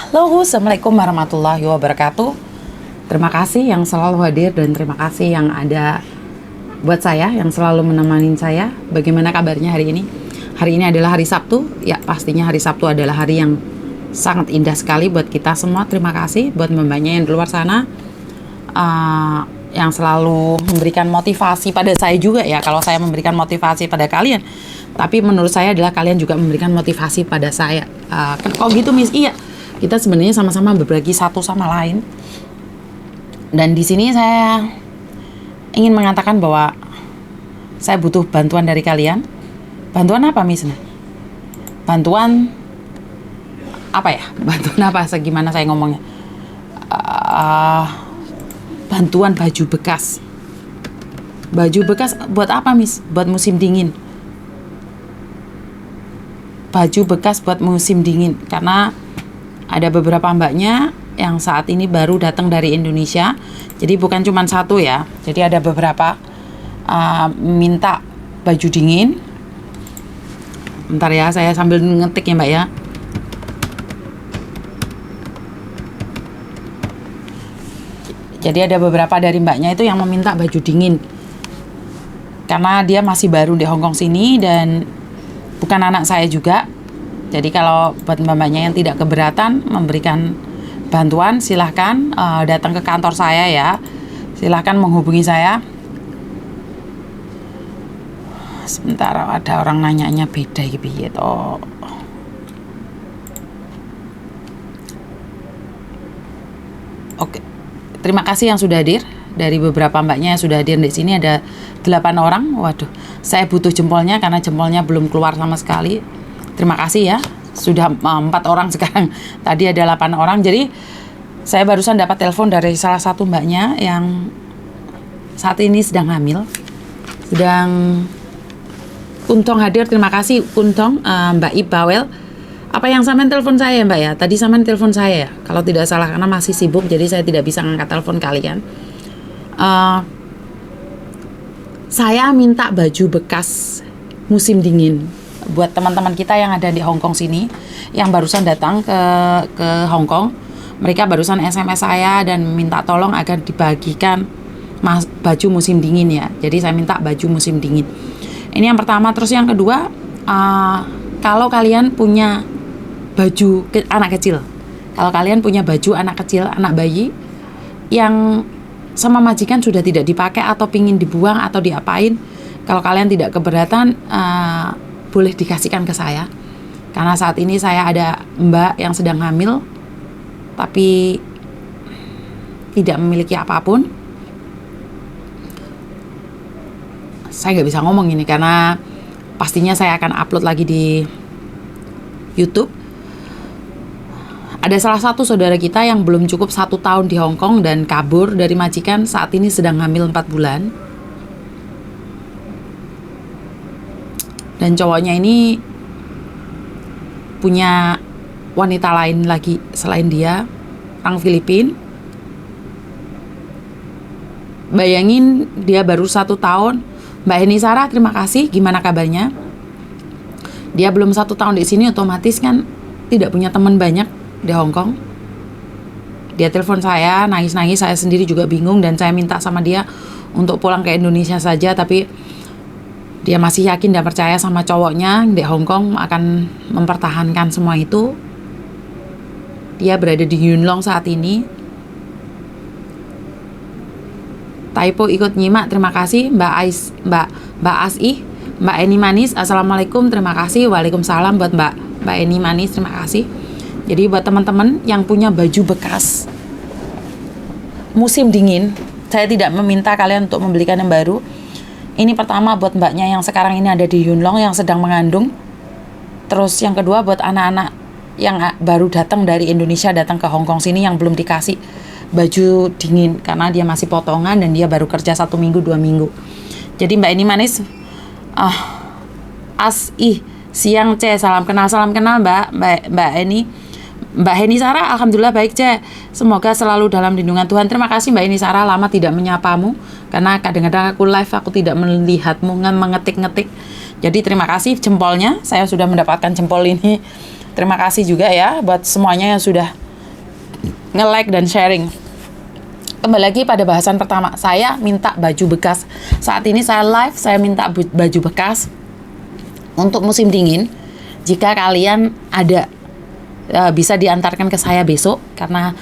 Halo, Assalamualaikum warahmatullahi wabarakatuh. Terima kasih yang selalu hadir dan terima kasih yang ada buat saya, yang selalu menemani saya. Bagaimana kabarnya hari ini? Hari ini adalah hari Sabtu. Ya, pastinya hari Sabtu adalah hari yang sangat indah sekali buat kita semua. Terima kasih buat mbaknya yang di luar sana, yang selalu memberikan motivasi pada saya juga ya. Kalau saya memberikan motivasi pada kalian, tapi menurut saya adalah kalian juga memberikan motivasi pada saya. Kok gitu, Miss? Iya, kita sebenarnya sama-sama berbagi satu sama lain. Dan di sini saya ingin mengatakan bahwa saya butuh bantuan dari kalian. Bantuan apa, Miss? Bantuan apa ya? Bantuan apa? Gimana saya ngomongnya? Bantuan baju bekas. Baju bekas buat apa, Miss? Buat musim dingin. Baju bekas buat musim dingin. Karena ada beberapa mbaknya yang saat ini baru datang dari Indonesia. Jadi bukan cuma satu ya. Jadi ada beberapa minta baju dingin. Bentar ya, saya sambil ngetik ya mbak ya. Jadi ada beberapa dari mbaknya itu yang meminta baju dingin. Karena dia masih baru di Hongkong sini dan bukan anak saya juga. Jadi kalau buat mbak-mbaknya yang tidak keberatan memberikan bantuan, silahkan datang ke kantor saya ya. Silahkan menghubungi saya. Sebentar, ada orang nanyanya beda gitu. Oke. Terima kasih yang sudah hadir. Dari beberapa mbaknya yang sudah hadir di sini ada 8 orang. Waduh, saya butuh jempolnya karena jempolnya belum keluar sama sekali. Terima kasih ya. Sudah 4 orang sekarang. Tadi ada 8 orang. Jadi saya barusan dapat telepon dari salah satu mbaknya yang saat ini sedang hamil. Sedang Kuntong hadir. Terima kasih Kuntong, Mbak Ibawel. Apa yang sampean telepon saya mbak ya? Tadi sampean telepon saya ya? Kalau tidak salah, karena masih sibuk jadi saya tidak bisa ngangkat telepon kalian. Saya minta baju bekas musim dingin buat teman-teman kita yang ada di Hongkong sini, yang barusan datang ke Hongkong. Mereka barusan SMS saya dan minta tolong agar dibagikan baju musim dingin ya. Jadi saya minta baju musim dingin. Ini yang pertama. Terus yang kedua, kalau kalian punya baju anak kecil, kalau kalian punya baju anak kecil, anak bayi yang sama majikan sudah tidak dipakai atau pingin dibuang atau diapain, kalau kalian tidak keberatan, boleh dikasihkan ke saya. Karena saat ini saya ada mbak yang sedang hamil tapi tidak memiliki apapun. Saya nggak bisa ngomong ini karena pastinya saya akan upload lagi di YouTube. Ada salah satu saudara kita yang belum cukup 1 tahun di Hongkong dan kabur dari majikan, saat ini sedang hamil 4 bulan. Dan cowoknya ini punya wanita lain lagi selain dia, orang Filipina. Bayangin, dia baru 1 tahun. Mbak Heni Sarah, terima kasih. Gimana kabarnya? Dia belum 1 tahun di sini, otomatis kan tidak punya teman banyak di Hongkong. Dia telepon saya, nangis-nangis. Saya sendiri juga bingung dan saya minta sama dia untuk pulang ke Indonesia saja. Tapi dia masih yakin dan percaya sama cowoknya di Hongkong akan mempertahankan semua itu. Dia berada di Yunlong saat ini. Typo ikut nyimak, terima kasih Mbak Asih, Mbak Eni Manis, Assalamualaikum, terima kasih. Waalaikumsalam buat Mbak Eni Manis, terima kasih. Jadi buat teman-teman yang punya baju bekas musim dingin, saya tidak meminta kalian untuk membelikan yang baru. Ini pertama buat mbaknya yang sekarang ini ada di Yunlong yang sedang mengandung. Terus yang kedua buat anak-anak yang baru datang dari Indonesia, datang ke Hongkong sini yang belum dikasih baju dingin karena dia masih potongan dan dia baru kerja 1 minggu 2 minggu. Jadi Mbak Ini Manis, siang C, salam kenal Mbak Eni. Mbak Heni Sarah, alhamdulillah baik C. Semoga selalu dalam lindungan Tuhan. Terima kasih Mbak Heni Sarah, lama tidak menyapamu karena kadang-kadang aku live aku tidak melihatmu mengetik-ngetik. Jadi terima kasih jempolnya, saya sudah mendapatkan jempol ini. Terima kasih juga ya buat semuanya yang sudah nge-like dan sharing. Kembali lagi pada bahasan pertama, saya minta baju bekas. Saat ini saya live, saya minta baju bekas untuk musim dingin. Jika kalian ada, bisa diantarkan ke saya besok, karena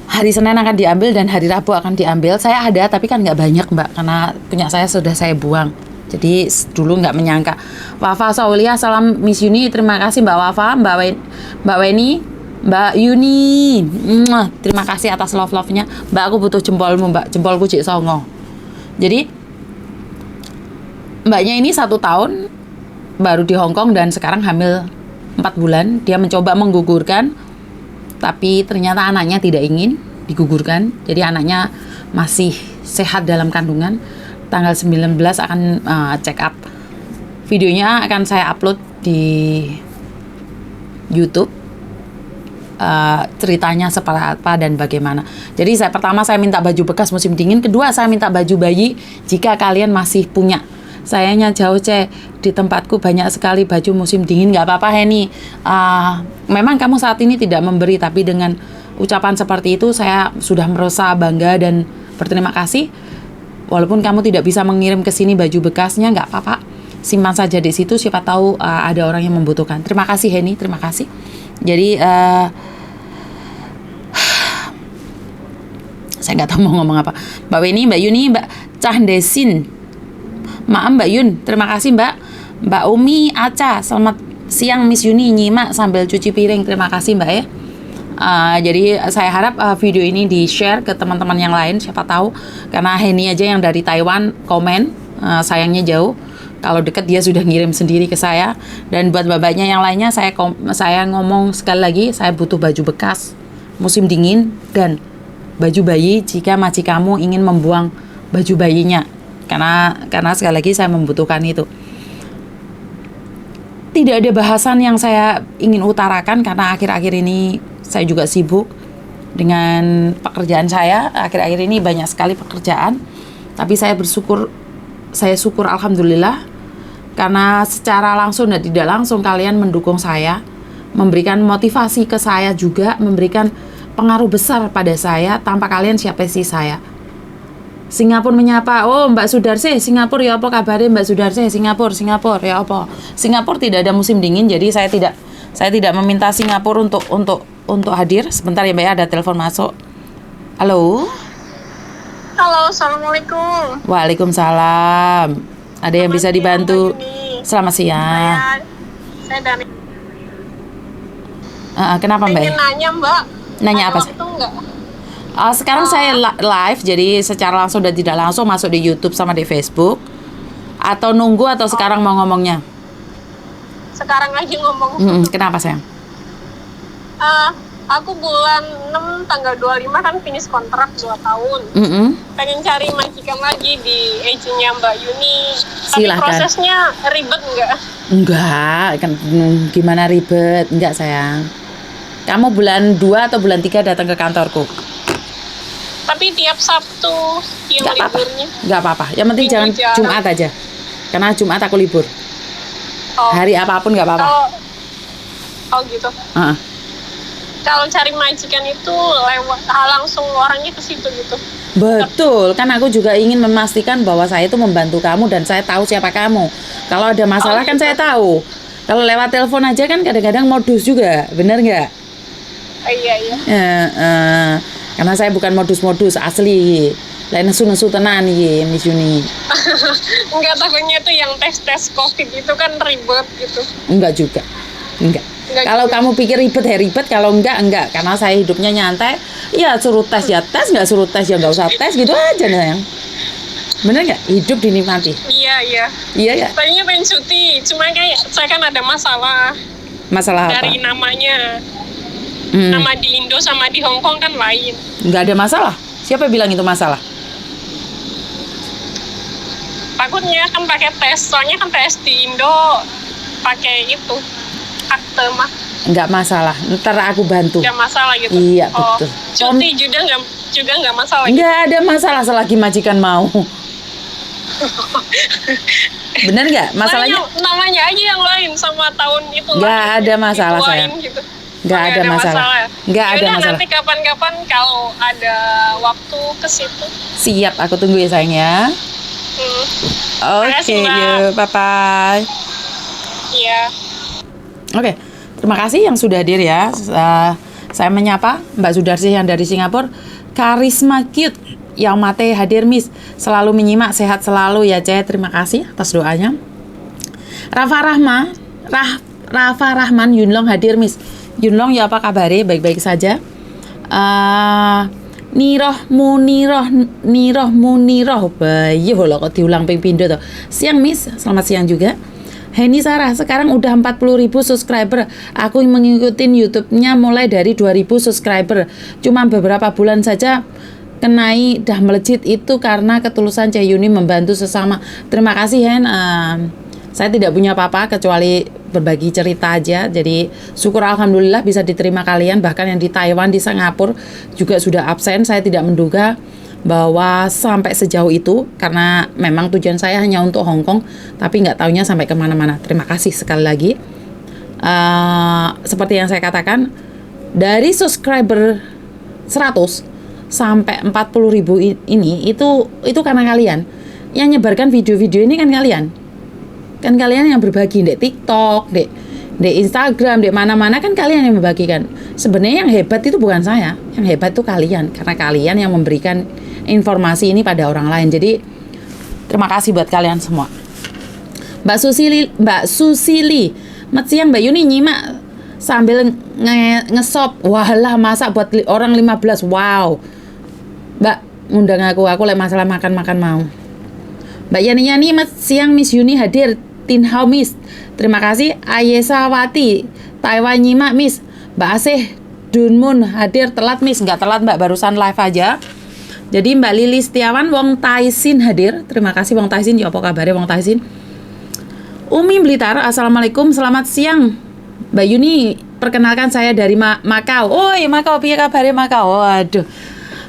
hari Senin akan diambil dan hari Rabu akan diambil. Saya ada, tapi kan nggak banyak Mbak, karena punya saya sudah saya buang. Jadi dulu nggak menyangka. Wafa Saulia, salam Miss Yuni, terima kasih Mbak Wafa, Mbak Weni, Mbak Yuni, terima kasih atas love-nya. Mbak, aku butuh jempolmu Mbak, jempolku cik songo. Jadi Mbaknya ini 1 tahun baru di Hong Kong dan sekarang hamil 4 bulan. Dia mencoba menggugurkan, tapi ternyata anaknya tidak ingin digugurkan. Jadi anaknya masih sehat dalam kandungan. Tanggal 19 akan check up. Videonya akan saya upload di YouTube. Ceritanya seperti apa dan bagaimana. Jadi pertama saya minta baju bekas musim dingin. Kedua saya minta baju bayi jika kalian masih punya. Sayangnya jauh di tempatku banyak sekali baju musim dingin. Nggak apa-apa Heni. Memang kamu saat ini tidak memberi, tapi dengan ucapan seperti itu saya sudah merasa bangga dan berterima kasih. Walaupun kamu tidak bisa mengirim ke sini baju bekasnya, nggak apa-apa. Simpan saja di situ, siapa tahu ada orang yang membutuhkan. Terima kasih Heni, terima kasih. Jadi saya nggak tahu mau ngomong apa. Mbak Weni, Mbak Yuni, Mbak Cahdesin, maaf Mbak Yun, terima kasih Mbak. Mbak Umi, Aca, selamat siang Miss Yuni, nyimak sambil cuci piring. Terima kasih Mbak ya. Jadi saya harap video ini di-share ke teman-teman yang lain, siapa tahu, karena Heni aja yang dari Taiwan komen, sayangnya jauh. Kalau dekat dia sudah ngirim sendiri ke saya. Dan buat babanya yang lainnya, saya ngomong sekali lagi, saya butuh baju bekas musim dingin dan baju bayi jika majikanmu ingin membuang baju bayinya, karena sekali lagi saya membutuhkan itu. Tidak ada bahasan yang saya ingin utarakan karena akhir-akhir ini saya juga sibuk dengan pekerjaan saya. Akhir-akhir ini banyak sekali pekerjaan. Tapi saya syukur alhamdulillah, karena secara langsung dan tidak langsung kalian mendukung saya, memberikan motivasi ke saya juga, memberikan pengaruh besar pada saya. Tanpa kalian siapa sih saya? Singapura menyapa, oh Mbak Sudarse, Singapura ya apa kabarnya Mbak Sudarse? Singapura ya apa? Singapura tidak ada musim dingin, jadi saya tidak meminta Singapura untuk hadir. Sebentar ya Mbak ya, ada telepon masuk. Halo. Halo, assalamualaikum. Waalaikumsalam. Ada yang bisa dibantu? Selamat siang. Saya dari. Kenapa Mbak? Pengen nanya Mbak. Nanya apa? Waktu enggak? Sekarang saya live, jadi secara langsung dan tidak langsung masuk di YouTube sama di Facebook. Atau nunggu atau sekarang mau ngomongnya? Sekarang aja ngomong. Kenapa sayang? Aku bulan 6 tanggal 25 kan finish kontrak 2 tahun. Pengen cari majikan lagi di agentnya Mbak Yuni. Silahkan. Tapi prosesnya ribet nggak? Enggak, kan gimana ribet? Enggak sayang. Kamu bulan 2 atau bulan 3 datang ke kantorku? Tapi tiap Sabtu yang liburnya. Enggak apa-apa. Yang penting jangan Jumat aja. Karena Jumat aku libur. Hari apapun enggak apa-apa. Oh gitu. Kalau cari majikan itu lewat langsung orangnya ke situ gitu. Betul, kan aku juga ingin memastikan bahwa saya itu membantu kamu dan saya tahu siapa kamu. Kalau ada masalah kan saya tahu. Kalau lewat telepon aja kan kadang-kadang modus juga, bener nggak? Iya. Karena saya bukan modus-modus asli. Lain nesu-nesu tenan nih, Miss Yuni. Enggak, takutnya tuh yang tes COVID itu kan ribet gitu. Enggak juga. Enggak. Kalau kamu pikir ribet ya ribet, kalau enggak. Karena saya hidupnya nyantai, ya suruh tes ya tes, nggak suruh tes ya nggak usah tes, gitu aja sayang. Bener nggak? Hidup dinikmati. Iya. Iya ya. Tadinya pengen cuti, cuma kayak saya kan ada masalah. Masalah apa? Dari namanya. Nama di Indo sama di Hong Kong kan lain. Nggak ada masalah. Siapa bilang itu masalah? Takutnya kan pakai tes, soalnya kan tes di Indo pakai itu akte mah. Nggak masalah, ntar aku bantu. Nggak masalah gitu. Iya betul. Cuti juga nggak masalah. Nggak ada masalah selagi majikan mau. Bener nggak? Masalahnya namanya aja yang lain sama tahun itu. Nggak ada masalah sayang. Gitu. Nggak ada masalah. Nggak ada Yaudah, masalah. nanti kapan-kapan kalau ada waktu ke situ. Siap, aku tunggu ya sayang ya. Oke, Makasih, Mbak. yuk, bye-bye. Iya. Oke, terima kasih yang sudah hadir ya. Saya menyapa Mbak Sudarsi yang dari Singapura. Karisma Cute yang mate hadir Miss. Selalu menyimak, sehat selalu ya Ceh. Terima kasih atas doanya. Rafa Rahman Yunlong hadir Miss. Yunlong ya apa kabarnya? Baik-baik saja. Niroh Muniroh bayi lho kok diulang ping pindho to. Siang Miss, selamat siang juga. Heni Sarah, sekarang udah 40.000 subscriber. Aku mengikutin YouTube-nya mulai dari 2.000 subscriber. Cuma beberapa bulan saja kenai dah melejit, itu karena ketulusan Ceh Yuni membantu sesama. Terima kasih Hen. Saya tidak punya apa-apa kecuali berbagi cerita aja. Jadi syukur alhamdulillah bisa diterima kalian. Bahkan yang di Taiwan, di Singapura juga sudah absen. Saya tidak menduga bahwa sampai sejauh itu, karena memang tujuan saya hanya untuk Hong Kong, tapi nggak taunya sampai kemana-mana. Terima kasih sekali lagi. Seperti yang saya katakan, dari subscriber 100 sampai 40.000 ini itu karena kalian yang nyebarkan video-video ini. Kan kalian yang berbagi di TikTok, di Instagram, di mana-mana, kan kalian yang membagikan. Sebenarnya yang hebat itu bukan saya, yang hebat itu kalian, karena kalian yang memberikan informasi ini pada orang lain. Jadi terima kasih buat kalian semua. Mbak Susili, mat siang Mbak Yuni, nyimak sambil ngesop. Walah, masak buat orang 15. Wow. Mbak ngundang aku lek masalah makan mau. Mbak Yani, mat siang Miss Yuni hadir. Tin Hao Miss, terima kasih. Ayesa Wati, Taiwan nyimak Miss. Mbak Asih Dunmun hadir telat Miss. Nggak telat Mbak, barusan live aja. Jadi Mbak Lili Setiawan, Wong Taisin hadir. Terima kasih Wong Taisin. Ya apa kabarnya Wong Taisin? Umi Blitar, assalamualaikum, selamat siang Mbak Yuni. Perkenalkan saya dari Makau. Oh iya Makau, piye kabarnya Makau? Waduh,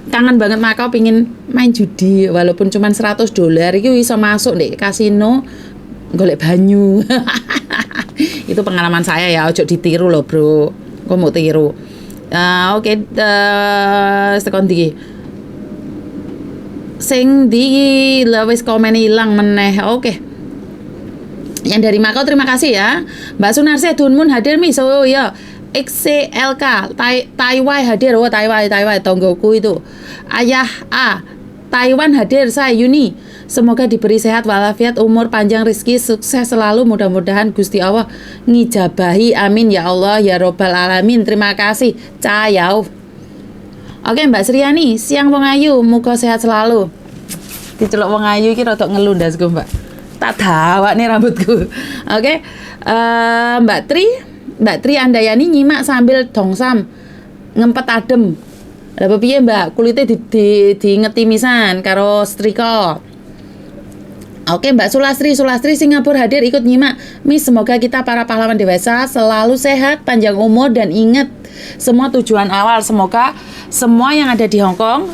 kangen banget Makau, pingin main judi. Walaupun cuma $100 itu bisa masuk deh kasino golek banyu. Itu pengalaman saya ya, ojo ditiru loh bro. Kok mau tiru? Oke, sekon iki. Sing di lewis komen hilang meneh. Oke. Yang dari Makau terima kasih ya. Mbak Sunarsi Dunmun hadir Miss. Oh iya. XCLK Taiwan hadir. Oh Taiwan tonggoku itu. Ayah A Taiwan hadir. Saya Yuni. Semoga diberi sehat walafiat, umur panjang, rezeki sukses selalu. Mudah-mudahan Gusti Allah ngijabahi. Amin ya Allah ya robbal alamin. Terima kasih. Cayau. Oke Mbak Sriani, siang wong ayu, muga sehat selalu. Diceluk wong ayu iki rada ngelundas Mbak. Tak dawak nih rambutku. Oke. Mbak Tri Andayani nyimak sambil dongsam ngempet adem. Lah piye Mbak, kulitnya diingeti misan karo strika. Oke Mbak Sulastri Singapura hadir ikut nyimak. Miss, semoga kita para pahlawan dewasa selalu sehat, panjang umur, dan ingat semua tujuan awal. Semoga semua yang ada di Hong Kong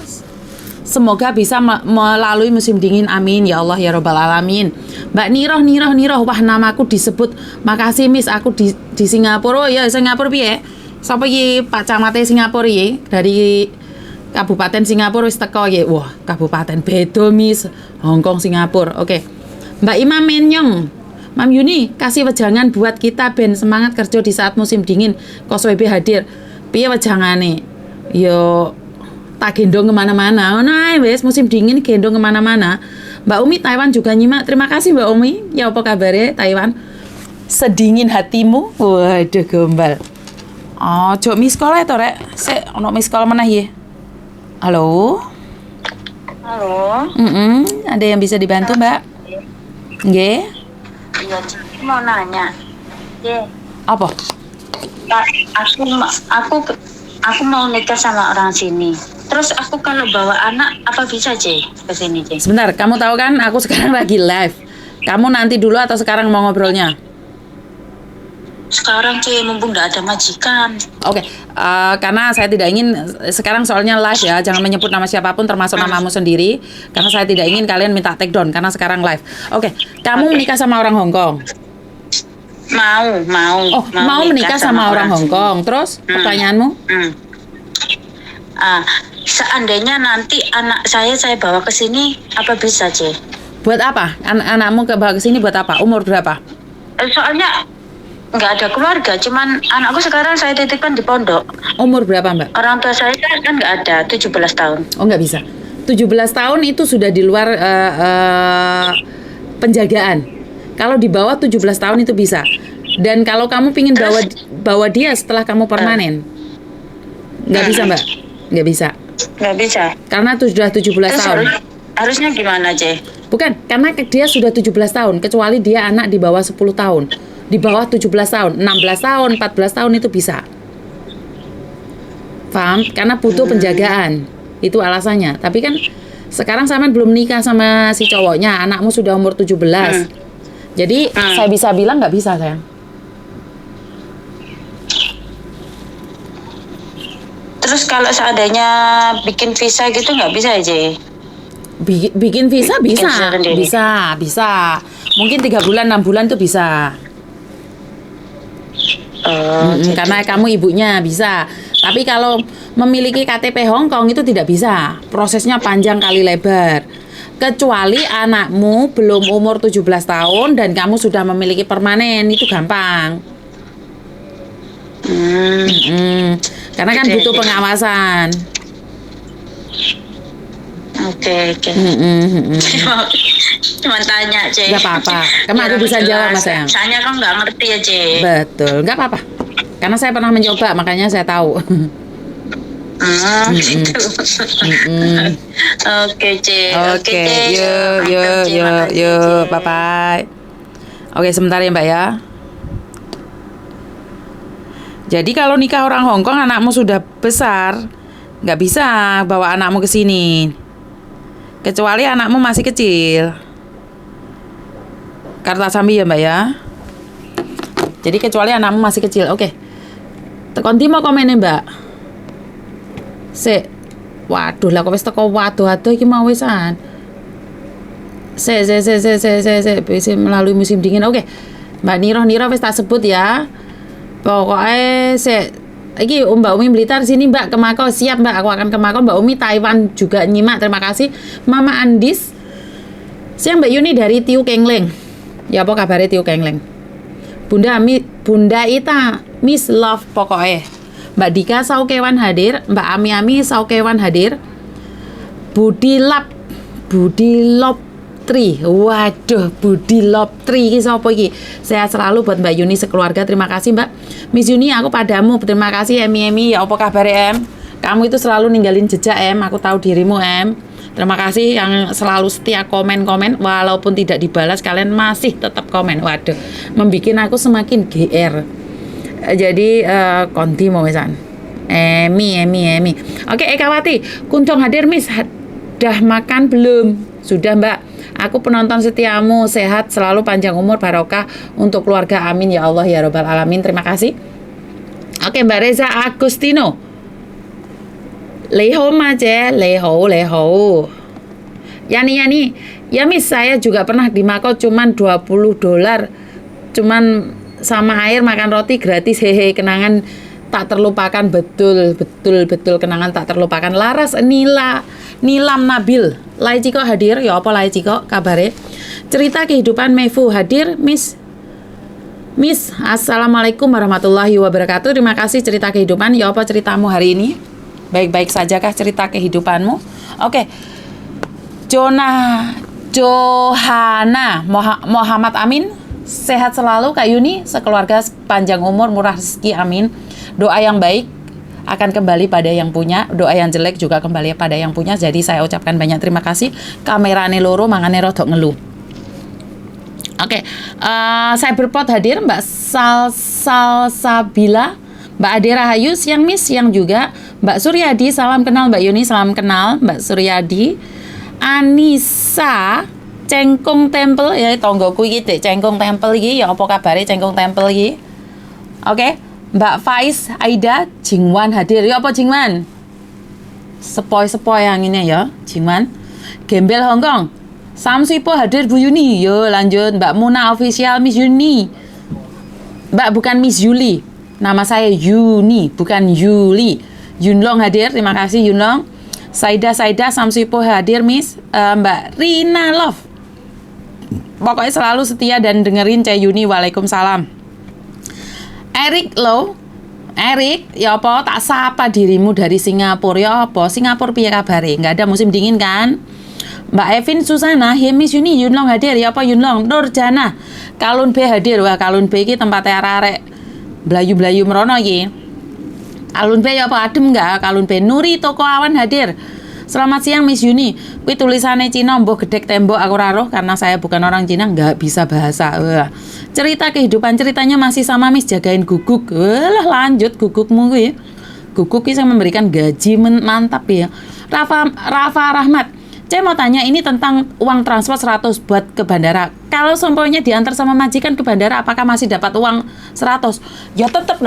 semoga bisa melalui musim dingin. Amin ya Allah ya robbal alamin. Mbak Niroh, wah namaku disebut. Makasih Miss, aku di Singapura. Oh ya Singapura piye? Sapa iki Pak Camate Singapura iki dari Kabupaten Singapura wis teko iki. Wah, kabupaten beda Miss. Hong Kong Singapura. Oke. Mbak Imam Menyong. Mam Yuni, kasih wejangan buat kita ben semangat kerja di saat musim dingin. Koswebe hadir. Piye wejangane? Yo tak gendong kemana-mana. Oh nah, wes musim dingin gendong kemana-mana. Mbak Umi Taiwan juga nyimak. Terima kasih Mbak Umi. Ya apa kabarnya Taiwan? Sedingin hatimu. Waduh gombal. Oh, jok miss call to rek. Sik ono miss call meneh ya. Halo. Halo. Ada yang bisa dibantu Mbak? Nggih. Iya, mau nanya. Apa? Aku mau nikah sama orang sini. Terus aku kalau bawa anak apa bisa ke sini Sebentar, kamu tahu kan aku sekarang lagi live. Kamu nanti dulu atau sekarang mau ngobrolnya? Sekarang mumpung nggak ada majikan. Oke, karena saya tidak ingin sekarang soalnya live ya, jangan menyebut nama siapapun termasuk namamu sendiri, karena saya tidak ingin kalian minta take down karena sekarang live. Oke, kamu menikah sama orang Hong Kong? Mau menikah sama orang Hong Kong. Terus pertanyaanmu? Seandainya nanti anak saya bawa ke sini, apa bisa, C? Buat apa? Anakmu bawa ke sini buat apa? Umur berapa? Soalnya nggak ada keluarga, cuman anakku sekarang saya titipkan di pondok. Umur berapa, Mbak? Orang tua saya kan nggak ada, 17 tahun. Oh, nggak bisa. 17 tahun itu sudah di luar penjagaan. Kalau di bawah 17 tahun itu bisa. Dan kalau kamu pingin bawa dia setelah kamu permanen, nggak bisa, Mbak. Nggak bisa. Nggak bisa. Karena sudah 17 tahun. Harusnya gimana, C? Bukan, karena dia sudah 17 tahun, kecuali dia anak di bawah 10 tahun. Di bawah 17 tahun, 16 tahun, 14 tahun itu bisa. Paham? Karena butuh penjagaan. Itu alasannya. Tapi kan sekarang sampean belum nikah sama si cowoknya, anakmu sudah umur 17. Jadi saya bisa bilang nggak bisa, sayang. Terus kalau seandainya bikin visa gitu nggak bisa, C? Bikin visa bisa, sendiri. bisa. Mungkin 3 bulan, 6 bulan tuh bisa. Karena kamu ibunya bisa. Tapi kalau memiliki KTP Hong Kong itu tidak bisa. Prosesnya panjang kali lebar. Kecuali anakmu belum umur 17 tahun dan kamu sudah memiliki permanen, itu gampang. Karena kan butuh pengawasan. Oke. Cuma tanya, C. Gak apa-apa. Kamu aku bisa jawab, Mas sayang. Saya kan nggak ngerti ya, C. Betul, gak apa-apa. Karena saya pernah mencoba, makanya saya tahu. Gitu. Oke, C. Oke, yuk, bye-bye. Oke, sebentar ya, Mbak ya. Jadi kalau nikah orang Hong Kong, anakmu sudah besar, nggak bisa bawa anakmu ke sini. Kecuali anakmu masih kecil. Kartasambi ya, Mbak ya. Jadi kecuali anakmu masih kecil. Oke. Tekonti mau komennya, Mbak. Waduh, lah kok wis teko waduh iki mau wisan. Bisa melalui musim dingin. Oke. Mbak Niro wis tak sebut ya. Pokoknya iki Mbak Umi Blitar sini, Mbak, ke Makau. Siap, Mbak, aku akan ke Makau. Mbak Umi Taiwan juga nyimak, terima kasih. Mama Andis. Siang Mbak Yuni dari Tiu Kengleng. Ya apa kabarnya Tiu Kengleng? Bunda Ita Miss Love pokoknya. Mbak Dika Saukewan hadir, Mbak Ami Saukewan hadir. Budi Loptri. Waduh, Budi Loptri iki sapa iki? Sehat selalu buat Mbak Yuni sekeluarga. Terima kasih, Mbak. Miss Yuni, aku padamu. Terima kasih Emi. Ya apa kabar, Em? Kamu itu selalu ninggalin jejak, Em. Aku tahu dirimu, Em. Terima kasih yang selalu setia komen-komen, walaupun tidak dibalas kalian masih tetap komen. Waduh, membikin aku semakin GR. Jadi konti mau wesan. Emi. Oke, Ekawati, Kuncung hadir, Miss. Dah makan belum? Sudah, Mbak. Aku penonton setiamu, sehat selalu, panjang umur, barokah untuk keluarga, amin ya Allah ya robbal alamin. Terima kasih. Oke, Mbak Reza Agustino. Leho aja, leho. Yani. Ya, Miss, saya juga pernah di Makau, cuman $20. Cuman sama air, makan roti gratis, hehe. Kenangan tak terlupakan, betul kenangan tak terlupakan. Laras Nilam Nabil. Lai Ciko hadir, ya apa Lai Ciko kabare? Cerita kehidupan Mefu hadir, Miss. Assalamualaikum warahmatullahi wabarakatuh. Terima kasih cerita kehidupan. Ya apa ceritamu hari ini? Baik-baik sajakah cerita kehidupanmu? Oke. Johana Muhammad Amin. Sehat selalu Kak Yuni, sekeluarga panjang umur, murah rezeki, amin. Doa yang baik akan kembali pada yang punya, doa yang jelek juga kembali pada yang punya. Jadi saya ucapkan banyak terima kasih. Kamerane loro mangane rodok ngeluh. Oke, Cyberpot hadir, Mbak Salsabila, Mbak Ade Rahayu, siang Miss, siang juga. Mbak Suryadi, salam kenal Mbak Yuni, salam kenal Mbak Suryadi. Anissa Cengkung Temple, ya tonggoku iki Cengkung Temple iki, ya apa kabare Cengkung Temple iki? Oke, Mbak Faiz Aida Jingwan hadir, ya apa Jingwan? Sepoi-sepoi yang ini ya, Jingwan. Gembel Hongkong. Samsipo hadir Bu Yuni. Yo lanjut Mbak Muna official Miss Yuni. Mbak bukan Miss Yuli. Nama saya Yuni, bukan Yuli. Yunlong hadir, terima kasih Yunlong. Saida Samsipo hadir, Miss. Mbak Rina Love. Pokoknya selalu setia dan dengerin Cah Yuni. Waalaikumsalam. Eric Low. Erik, ya apa tak sapa dirimu dari Singapura, ya apa Singapura piye kabare? Nggak ada musim dingin kan? Mbak Evin Susana, Miss Yuni, Yunlong hadir, ya apa Yunlong? Nurjana, Kalun B hadir, wah Kalun B iki tempatnya arek blayu-blayu merono iki. Kalun B ya apa adem nggak? Kalun B. Nuri Toko Awan hadir. Selamat siang Miss Yuni. Kuwi tulisannya Cina mbuh gedek tembok aku raruh karena saya bukan orang Cina, nggak bisa bahasa. Wah. Cerita kehidupan ceritanya masih sama Miss, jagain guguk. Walah lanjut gugukmu kuwi. Guguk yang memberikan gaji mantap ya. Rafa Rahmat. Saya mau tanya ini tentang uang transport 100 buat ke bandara. Kalau seumpamanya diantar sama majikan ke bandara, apakah masih dapat uang 100? Ya tetap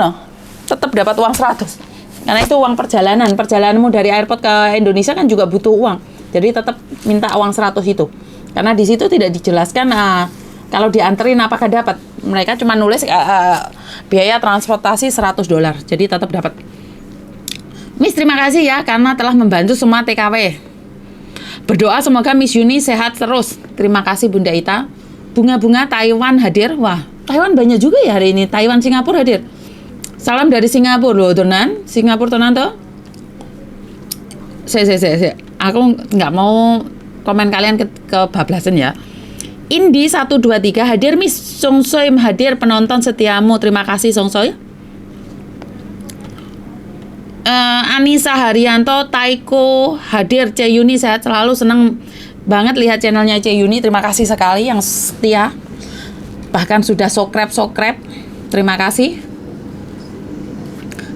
tetap dapat uang 100. Karena itu uang perjalanan. Perjalananmu dari airport ke Indonesia kan juga butuh uang. Jadi tetap minta uang 100 itu. Karena di situ tidak dijelaskan kalau dianterin apakah dapat. Mereka cuma nulis biaya transportasi $100. Jadi tetap dapat. Miss, terima kasih ya karena telah membantu semua TKW. Berdoa semoga Miss Yuni sehat terus. Terima kasih Bunda Ita. Bunga-bunga Taiwan hadir. Wah, Taiwan banyak juga ya hari ini. Taiwan, Singapura hadir. Salam dari Singapura loh, Tonan. Singapura Tonan toh. Saya. Aku nggak mau komen kalian kebablasan ya. Indi 123 hadir, Miss Songsoy hadir, penonton setiamu. Terima kasih Songsoy. Anissa Haryanto, Taiko hadir, Cah Yuni sehat selalu, senang banget lihat channelnya Cah Yuni. Terima kasih sekali yang setia. Bahkan sudah subscribe. Terima kasih.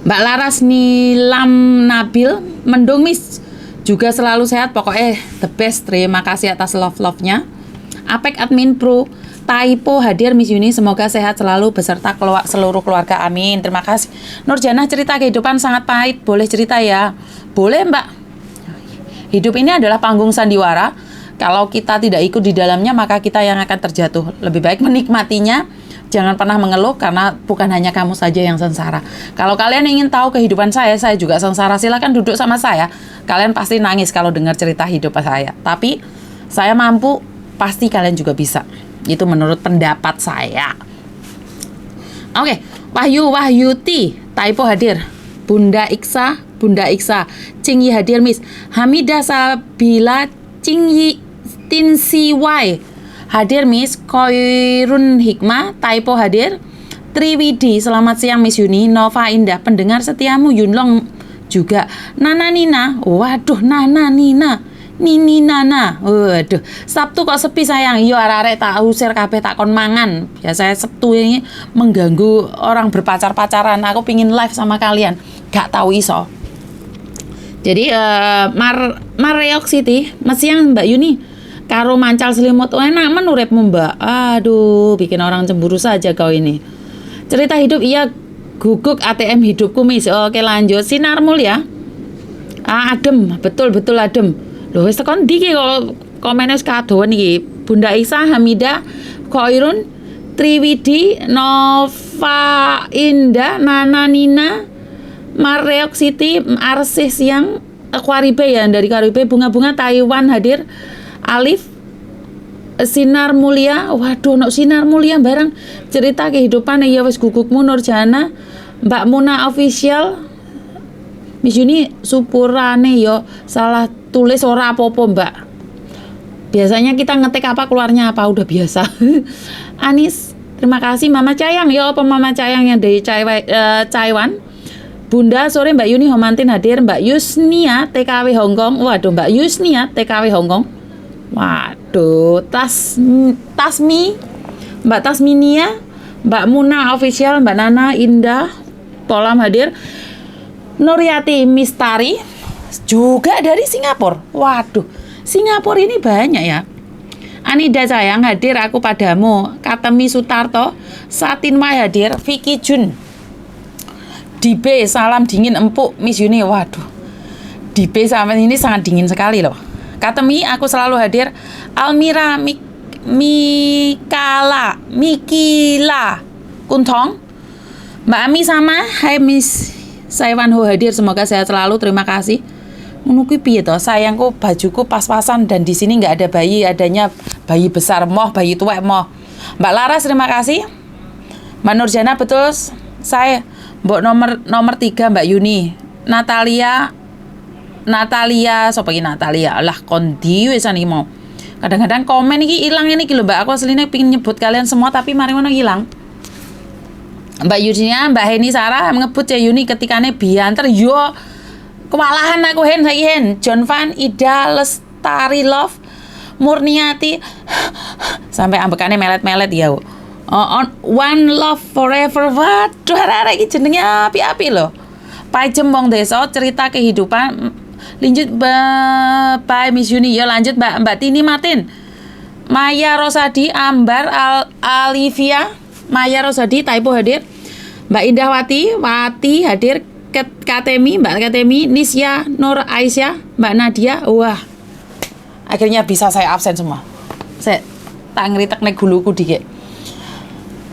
Mbak Laras Nilam Nabil, mendung Miss, juga selalu sehat, pokoknya the best. Terima kasih atas love-nya. Apek Admin Pro, Taipo hadir, Miss Yuni, semoga sehat selalu beserta seluruh keluarga, amin. Terima kasih. Nurjana, cerita kehidupan sangat pahit, boleh cerita ya? Boleh Mbak. Hidup ini adalah panggung sandiwara. Kalau kita tidak ikut di dalamnya, maka kita yang akan terjatuh. Lebih baik menikmatinya. Jangan pernah mengeluh karena bukan hanya kamu saja yang sengsara. Kalau kalian ingin tahu kehidupan saya juga sengsara, silakan duduk sama saya. Kalian pasti nangis kalau dengar cerita hidup saya. Tapi saya mampu, pasti kalian juga bisa. Itu menurut pendapat saya. Oke, Wahyuti, Taipo hadir. Bunda Iksa, Cingyi hadir, Miss. Hamidah Sabila, Cingyi Tinsiwai hadir, Miss. Koirun Hikmah, Taipo hadir. Triwidi, selamat siang Miss Yuni. Nova Indah, pendengar setiamu. Yunlong juga. Nana Nina, waduh Nana Nina. Nini Nana, waduh. Sabtu kok sepi sayang. Yo arek tak usir kabeh tak kon mangan. Biasanya Sabtu ini mengganggu orang berpacaran. Aku pingin live sama kalian. Gak tahu iso. Jadi Mareok City, siang Mbak Yuni. Karo mancal selimut enak menurutmu Mbak. Aduh, bikin orang cemburu saja kau ini. Cerita hidup iya, guguk ATM hidupku Miss. Oke lanjut. Sinar Mulia. Adem, betul adem. Loh wis tekan ndi ki kok komennya wis kadoan iki. Bunda Isa, Hamida, Koirun, Triwidi, Nova Indah, Nana Nina, Mareok City, Arsih siang, Kwaribe ya dari Kwaribe, bunga-bunga Taiwan hadir. Alif, Sinar Mulia, waduh no Sinar Mulia bareng cerita kehidupan ya wis gugukmu. Nurjana, Mbak Muna Official, Miss Yuni supurane yo salah tulis ora apa-apa Mbak. Biasanya kita ngetik apa keluarnya apa udah biasa. Anis, terima kasih. Mama Cayang yo apa Mama Cayang yang dari Taiwan. Bunda sore Mbak Yuni Homantin hadir. Mbak Yusnia TKW Hongkong. Waduh Mbak Yusnia TKW Hongkong. Waduh, Mbak Tasminia, Mbak Muna Official, Mbak Nana Indah, Polam hadir. Nuryati Mistari juga dari Singapura. Waduh, Singapura ini banyak ya. Anida sayang hadir, aku padamu. Katemi Sutarto, Satin Mai hadir. Vicky Jun, Dibe salam dingin empuk Miss Yuni. Waduh, Dibe sama ini sangat dingin sekali loh. Katemi, aku selalu hadir. Almira Mikila Kuntong, Mbak Ami sama, hai Miss Saiwanho hadir, semoga sehat selalu, terima kasih. Menunggu piye toh, sayangku bajuku pas-pasan dan di sini nggak ada bayi, adanya bayi besar moh, bayi tua moh. Mbak Laras terima kasih. Mbak Nurjana betul, saya Mbok nomor 3 Mbak Yuni. Natalia sapa iki Natalia? Lah kondi wisan iki mau. Kadang-kadang komen iki ilang ini iki lho Mbak, aku asline pengen nyebut kalian semua tapi mari ngono ilang. Mbak Yudinya, Mbak Heni Sarah ngebut ya Yuni ketikane bianter yo kewalahan aku hen saiki hen. John Van Ida Lestari Love Murniati sampai ambekane melet-melet ya. On One Love Forever. Waduh arek iki jenenge api-api lho. Pajem wong desa cerita kehidupan. Lanjut Mbak Miss Yuni ya, lanjut Mbak Tini Martin. Maya Rosadi Ambar Alivia Maya Rosadi typo hadir. Mbak Indahwati Wati hadir. Katemi Mbak Katemi Nisya Nur Aisyah Mbak Nadia. Wah akhirnya bisa saya absen semua. Saya tak ngeritek nek guluku dikit.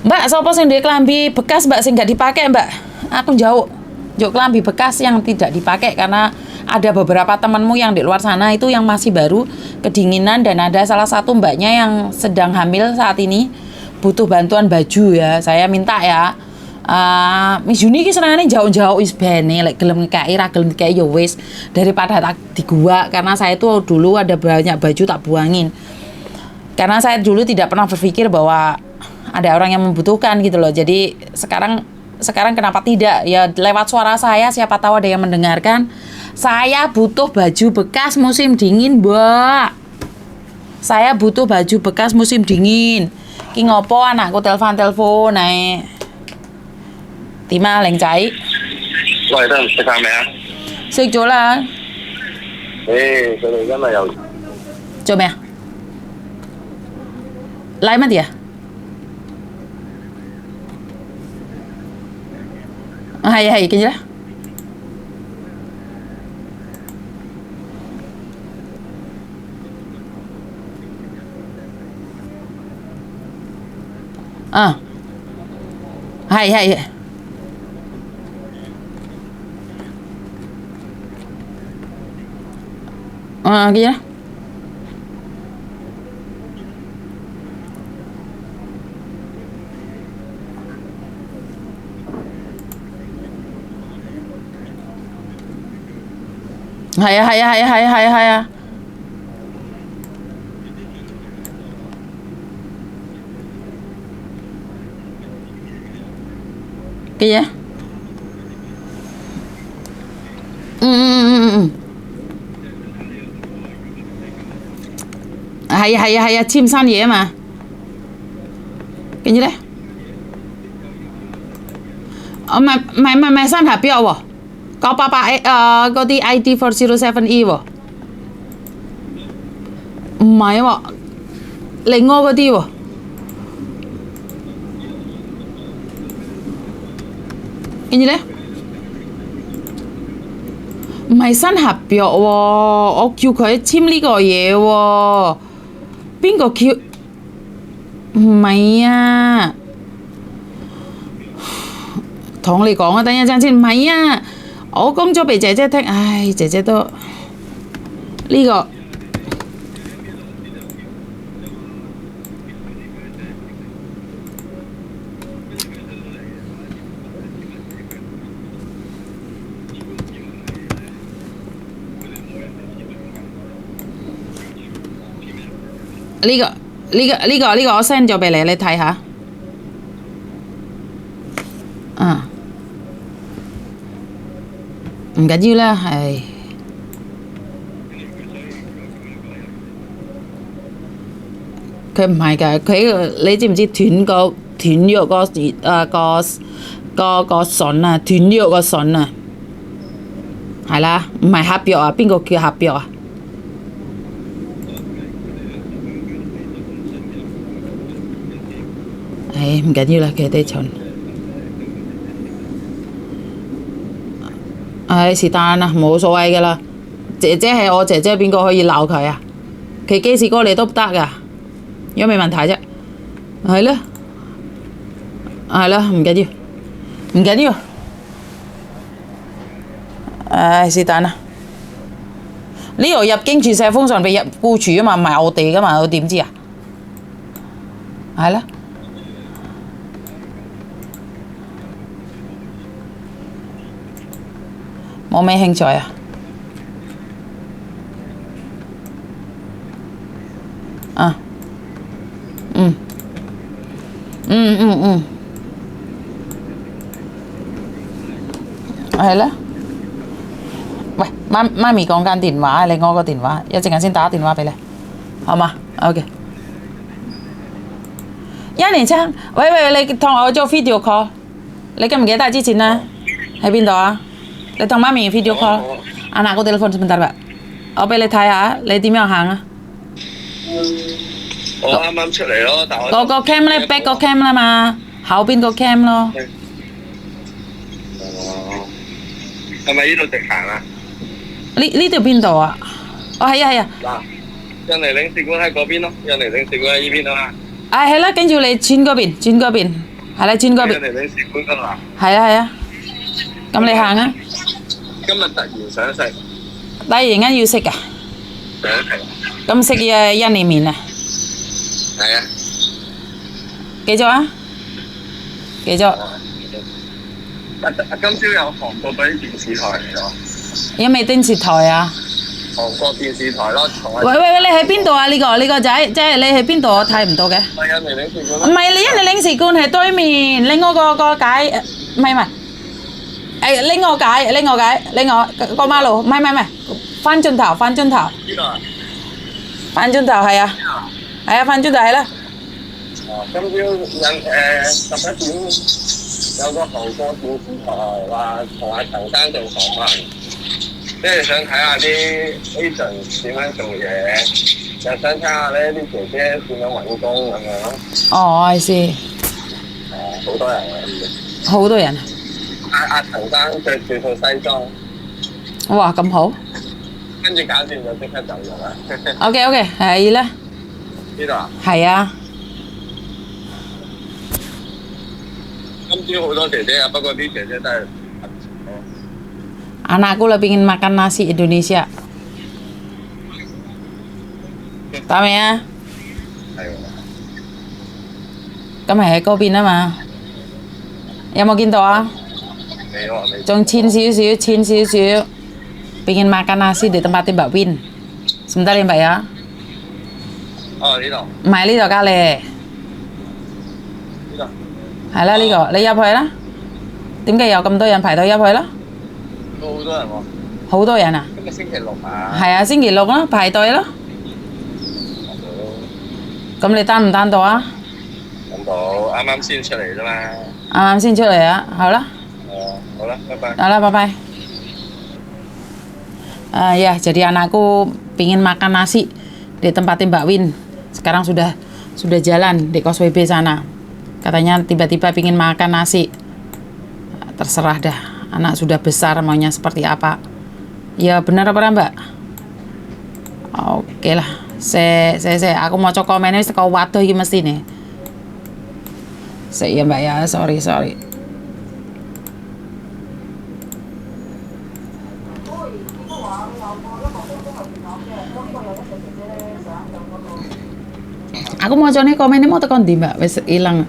Mbak sapa sing duwe klambi bekas Mbak sing gak dipakai Mbak? Aku jauh klambi bekas yang tidak dipakai karena ada beberapa temanmu yang di luar sana itu yang masih baru kedinginan dan ada salah satu mbaknya yang sedang hamil saat ini butuh bantuan baju ya. Saya minta ya. Miss Yuni ki senengane jauh-jauh wis bene lek gelem ngekeki ra gelem ngekeki ya wis daripada tak di gua karena saya itu dulu ada banyak baju tak buangin. Karena saya dulu tidak pernah berpikir bahwa ada orang yang membutuhkan gitu loh. Jadi sekarang kenapa tidak? Ya lewat suara saya siapa tahu ada yang mendengarkan. Saya butuh baju bekas musim dingin, Mbak. Saya butuh baju bekas musim dingin. Ki ngopo anakku telepon naik. Tima leng cai. 喂，得唔食飯未啊？ 食咗啦。佢哋今日又 做咩啊？拉乜嘢啊？係，跟住咧。係。跟住咧。係啊。嘅嘢，係啊，簽新嘢啊嘛，跟住咧，唔係新合標喎，988嗰啲 ID407E 喎，唔係喎，另外嗰啲喎。跟住咧，唔係新合約喎，我叫佢簽呢個嘢喎，邊個叫？唔係啊，同你講啊，等一陣先，唔係啊，我講咗俾姐姐聽，唉，姐姐都呢個。呢個我 send 咗俾你，你睇下。唔緊要啦，係。佢唔係㗎，你知唔知斷咗個筍啊？斷咗個筍啊！係啦，唔係合約啊？邊個叫合約啊？唔緊要啦，佢哋蠢。是但啦，冇所謂噶啦。姐姐係我姐姐，邊個可以鬧佢啊？佢幾時過嚟都得噶，有咩問題啫？係咯，唔緊要。唔緊要。唉，是但啦。呢度入境注射封信俾入雇主啊嘛，唔係我哋噶嘛，我點知啊？係啦。冇咩興趣啊？啊，係啦。喂，媽咪講緊電話，你我個電話，一陣間先打電話俾你，好嘛 ？OK。一年青，喂，你同我做 video call，你記唔記得之前呢？喺邊度啊？你同媽咪 video call。Anakku telepon sebentar, Pak。我俾你睇下，你點樣行啊？我啱啱出嚟咯，但我個 cam 咧 back 個 cam 啦嘛，後邊個 cam 咯。係咪呢度直行啊？呢條邊度啊？哦，係啊。嗱，印尼領事館喺嗰邊咯，印尼領事館喺呢邊啊嘛。係啦，跟住你轉嗰邊，係啦，轉嗰邊。印尼領事館㗎嘛。係啊。咁你行啊？今日突然想食。突然間要食啊？想食。咁食嘅印尼麵啊？係啊。幾咗啊？幾咗？今朝有韓國嗰啲電視台嚟咗。有未電視台啊？韓國電視台咯。喂，你喺邊度啊？呢個仔，即係你喺邊度？我睇唔到嘅。係印尼領事館。唔係，你印尼領事館係對面，另外個街，唔係。另外個馬路，唔係，翻轉頭。呢度啊？翻轉頭係啊，翻轉頭係啦。今朝11點有個韓國電視台話同阿陳生做訪問，即係想睇下啲 agent 點樣做嘢，又想睇下呢啲姐姐點樣揾工咁樣咯。哦，I see。好多人啊！好多人啊！阿陳生着住套西裝。哇，咁好。跟住搞掂就即刻走咗啦。OK，係啦。呢度啊？係啊。今朝好多姐姐啊，不過啲姐姐都係。Anakku lebih ingin makan nasi Indonesia. Tahu未啊？係喎。咁係喺嗰邊啊嘛。有冇見到啊？未喎，未。仲淺少少。Pengen makan nasi di tempat Mbak Win. Sebentar ya Mbak ya. 哦，呢度。唔係呢度隔離。呢度。係啦，呢個你入去啦。點解有咁多人排隊入去啦？都好多人喎。好多人啊？今日星期六啊。係啊，星期六啦，排隊咯。咁你單唔單到啊？等到，啱啱先出嚟啫嘛。啱啱先出嚟啊，好啦。好啦，拜拜。好lah, bye-bye. Ya, jadi anakku pingin makan nasi di tempatnya Mbak Win. Sekarang sudah jalan di kos WB sana. Katanya tiba-tiba pingin makan nasi. Terserah dah, anak sudah besar maunya seperti apa. Ya benar apa Mbak? Oke lah. Aku mau cek komennya wis teko waduh iki mesti nih. Ya Mbak ya, sorry. Aku mau coba komennya mau tekan di Mbak, wes hilang.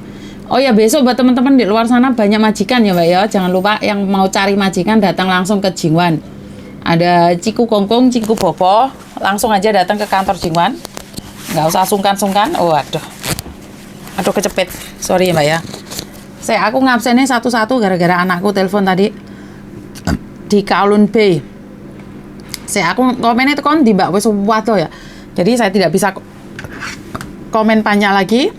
Oh ya, besok buat teman-teman di luar sana banyak majikan ya Mbak ya. Jangan lupa yang mau cari majikan datang langsung ke Jingwan. Ada Ciku Kongkong, Ciku Bobo, langsung aja datang ke kantor Jingwan. Nggak usah sungkan-sungkan. Oh aduh kecepet. Sorry ya Mbak ya. Aku ngabsennya satu-satu gara-gara anakku telepon tadi di Kowloon Bay. Aku komennya tekan di Mbak wes waduh ya. Jadi saya tidak bisa komen panjang lagi.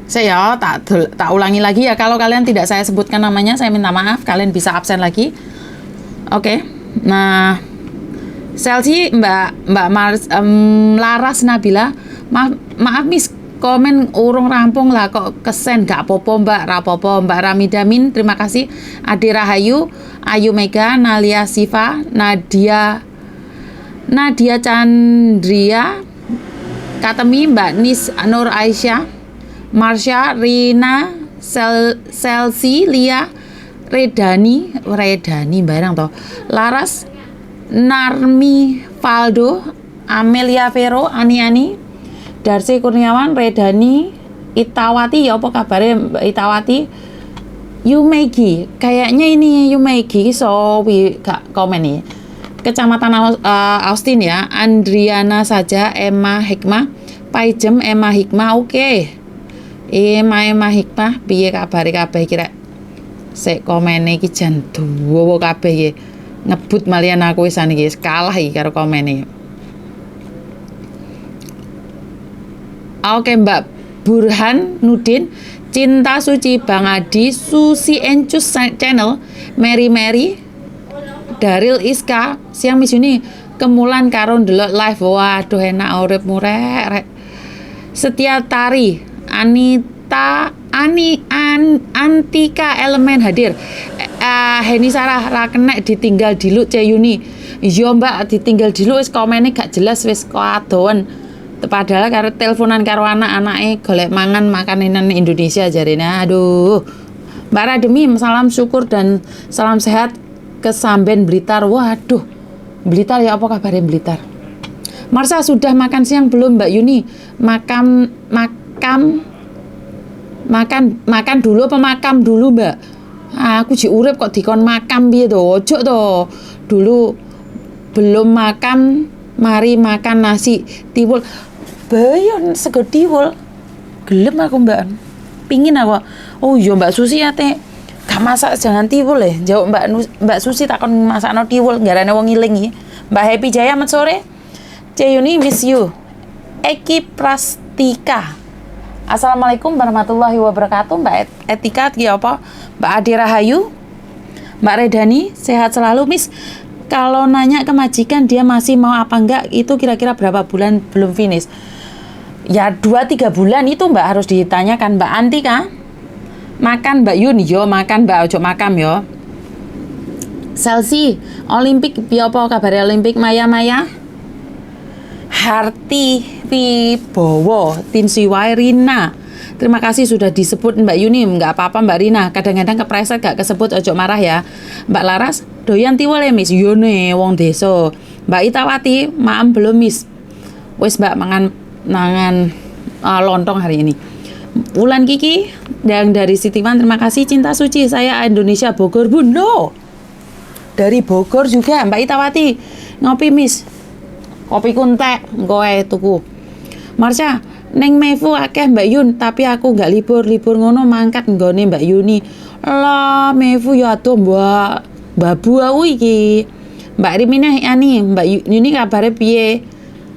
Saya tak ulangi lagi ya. Kalau kalian tidak saya sebutkan namanya, saya minta maaf. Kalian bisa absen lagi. Oke. Nah, Selsi Mbak Laras Nabila, maaf Miss, komen urung rampung lah kok kesen gak popo Mbak, rapopo Mbak Ramidamin, terima kasih. Adi Rahayu, Ayu Mega, Nalia Siva, Nadia Chandria, Katemi, Mbak Nis Nur Aisyah, Marsha, Rina, Selsi, Lia, Redani barang toh. Laras, Narmi, Valdo, Amelia Vero, Ani, Darcy Kurniawan, Redani, Itawati, ya apa kabarnya Mbak Itawati? Yumegi, kayaknya ini Yumegi, so gak komen nih. Kecamatan Austin ya. Andriana saja, Emma Hikmah, Paijem, Emma Hikmah, oke. Emma Hikmah, piye kabare kabeh kira? Sik komene iki jan dawa kabeh iki. Ngebut malian aku wis iki kalah iki karo komene. Oke Mbak Burhan Nudin, Cinta Suci, Bang Adi, Susi Encus Channel, Mary, Daril Iska, siang Miss Yuni, Kemulan karo ndelok live, waduh enak uripmu rek. Setia Tari, Antika Elemen hadir. Heni Sarah ra kenek ditinggal diluk Ceyuni. Iya Mbak, ditinggal diluk wis komene gak jelas wis kadoan. Padahal karo teleponan karo anak-anake golek mangan makanan Indonesia jarene. Aduh. Mbak Rademi, salam syukur dan salam sehat ke Samben Blitar. Waduh. Blitar ya, apa kabarnya Blitar? Marsha, sudah makan siang belum Mbak Yuni? Makan dulu apa makam dulu Mbak? Aku ji urip kok dikon makam piye to? Ojo to. Dulu belum makan, mari makan nasi tiwul. Bayon sego tiwul. Gelem aku Mbak. Pingin aku. Oh iya Mbak Susi ate gak masak jangan tiwul ya. Jawab Mbak Susi takon masakno tiwul garane wong ngiling iki. Mbak Happy Jaya selamat sore. Ceyuni miss you. Eki Prastika. Assalamualaikum warahmatullahi wabarakatuh. Mbak Etika ki apa? Mbak Adi Rahayu. Mbak Redani sehat selalu Miss. Kalau nanya ke majikan dia masih mau apa enggak, itu kira-kira berapa bulan belum finish? Ya 2-3 bulan itu Mbak harus ditanyakan. Mbak Antika makan Mbak Yun yo, makan Mbak ojo makam yo. Selsi Olimpik piye apa kabare Olimpik? Maya Harti Wibowo Tim Siwai Rina. Terima kasih sudah disebut Mbak Yuni. Enggak apa-apa Mbak Rina, kadang-kadang kepreset gak kesebut, ojo marah ya. Mbak Laras doyan tiwul ya Miss? Yone wong desa. Mbak Itawati maem belum Miss? Wis Mbak mangan lontong hari ini. Wulan Kiki yang dari Sitiwan, terima kasih. Cinta Suci, saya Indonesia Bogor Bun. No, dari Bogor juga Mbak Itawati. Ngopi Miss? Kopi kuntek kowe tuku. Marsha, neng Mevu akeh Mbak Yun, tapi aku gak libur ngono mangkat nggone Mbak Yuni. Lah Mevu ya adoh Mbak babu aku iki. Mbak Riminah ani, Mbak Yuni kabare piye?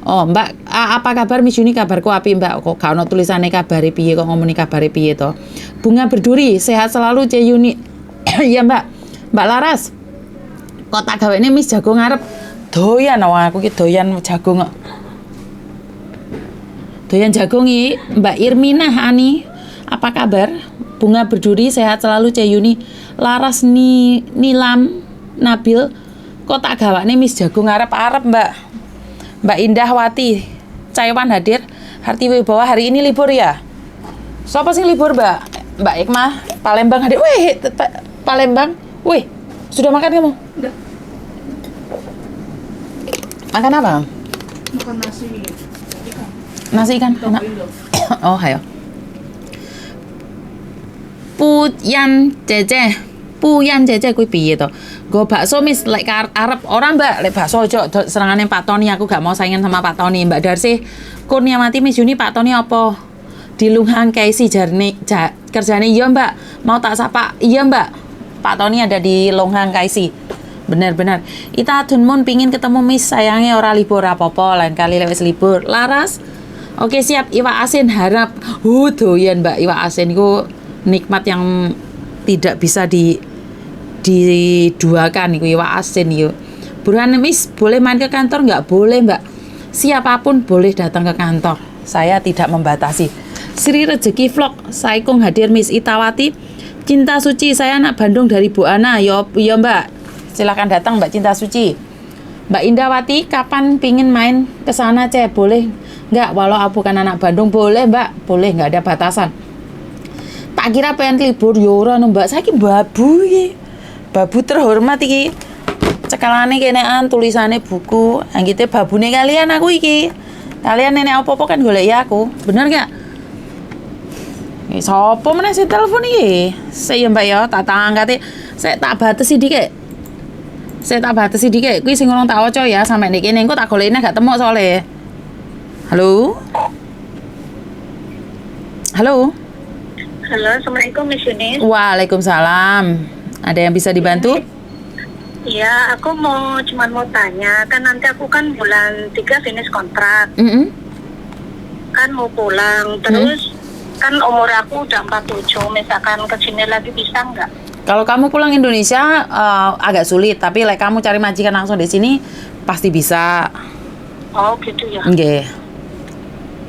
Oh, Mbak apa kabar Miss Yuni? Kabarku api Mbak. Kok gak ono tulisane kabare piye, kok ngomongin kabare piye to? Bunga Berduri, sehat selalu C Yuni. Iya Mbak. Mbak Laras. Kok tak gawene Miss jago ngarep. Doyan aku ki doyan jagung kok. Doyan jagung iki Mbak Irminah Ani. Apa kabar? Bunga Berduri sehat selalu Ceyuni. Laras Nilam Nabil. Kok tak gawane Miss jagung arep-arep Mbak. Mbak Indahwati Caiwan hadir. Harti Wibawa hari ini libur ya? Siapa sih libur Mbak? Mbak Ikmah Palembang hadir. Wih, Palembang. Wih, sudah makan kamu? Udah. Makan apa? Makan nasi ikan. Nasi ikan? Enak. Oh, ayo. Puyan Cece kuwi piye to? Go bakso Miss lek arep ora Mbak, lek bakso ojo serangane Pak Tony, aku gak mau saingan sama Pak Tony. Mbak Darsi Kurniawati Miss Yuni, Pak Tony apa? Di Lunghang Kaisi jarne kerjane. Iya Mbak, mau tak sapa? Iya Mbak. Pak Tony ada di Lunghang Kaisi. Bener-bener. Ita Dunmun pingin ketemu Miss, sayangnya ora libur apa-apa, lain kali lewat libur. Laras. Oke siap, iwak asin harap. Doyan Mbak, iwak asin itu nikmat yang tidak bisa diduakan iku iwak asin yo. Burhan Miss, boleh main ke kantor nggak? Boleh Mbak. Siapapun boleh datang ke kantor. Saya tidak membatasi. Sri Rezeki Vlog, Saikung hadir Miss Itawati. Cinta Suci, saya anak Bandung dari Bu Ana. Yo Mbak. Silakan datang Mbak Cinta Suci. Mbak Indawati, kapan pingin main ke sana Ce? Boleh nggak? Walau aku bukan anak Bandung, boleh Mbak. Boleh, nggak ada batasan. Pak Tak kira pengen libur yo ora no Mbak. Saiki babu iki. Babu terhormat iki. Cekalane kenean tulisane buku. Anggite babune kalian aku iki. Kalian nenek apa-apa kan golek ya aku. Bener gak? Sopo meneh sing telepon iki? Saya Mbak ya, tak angkate. Saya tak batesi dikek. Kuwi sing ngurung tak waca ya sampe nek kene engko tak golekne gak temu soalnya. Halo? Halo? Halo, Assalamualaikum Miss Yunis. Waalaikumsalam. Ada yang bisa dibantu? Iya, aku cuma mau tanya, kan nanti aku kan bulan 3 finish kontrak. Kan mau pulang, terus kan umur aku udah 47, misalkan ke sini lagi bisa nggak? Kalau kamu pulang Indonesia agak sulit, tapi like kamu cari majikan langsung di sini pasti bisa. Oh gitu ya. Nggih.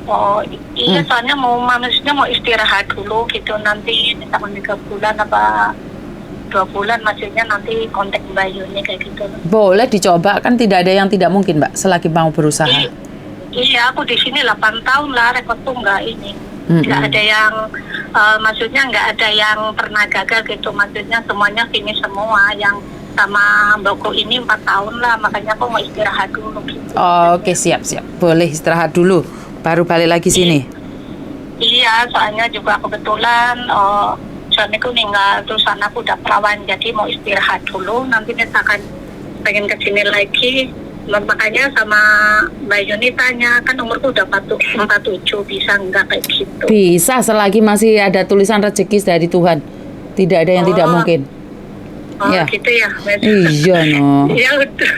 Oh iya, soalnya maksudnya mau istirahat dulu gitu, nanti misalkan 3 bulan apa 2 bulan, maksudnya nanti kontak Mbak Yuni kayak gitu. Boleh dicoba, kan tidak ada yang tidak mungkin Mbak selagi mau berusaha. Iya, aku di sini 8 tahun lah, rekodku nggak ini. Nggak ada yang, maksudnya nggak ada yang pernah gagal gitu, maksudnya semuanya finish semua. Yang sama Mbakku ini 4 tahun lah, makanya aku mau istirahat dulu gitu. Oke, siap. Boleh istirahat dulu, baru balik lagi sini. Iya, soalnya juga kebetulan suamiku meninggal, terus anakku udah perawan, jadi mau istirahat dulu. Nanti misalkan pengen kesini lagi, makanya sama Mbak Yuni tanya, kan umurku udah 47, bisa nggak kayak gitu? Bisa, selagi masih ada tulisan rezeki dari Tuhan. Tidak ada yang tidak mungkin. Oh ya. Gitu ya, Mas. Iya no. Ya udah.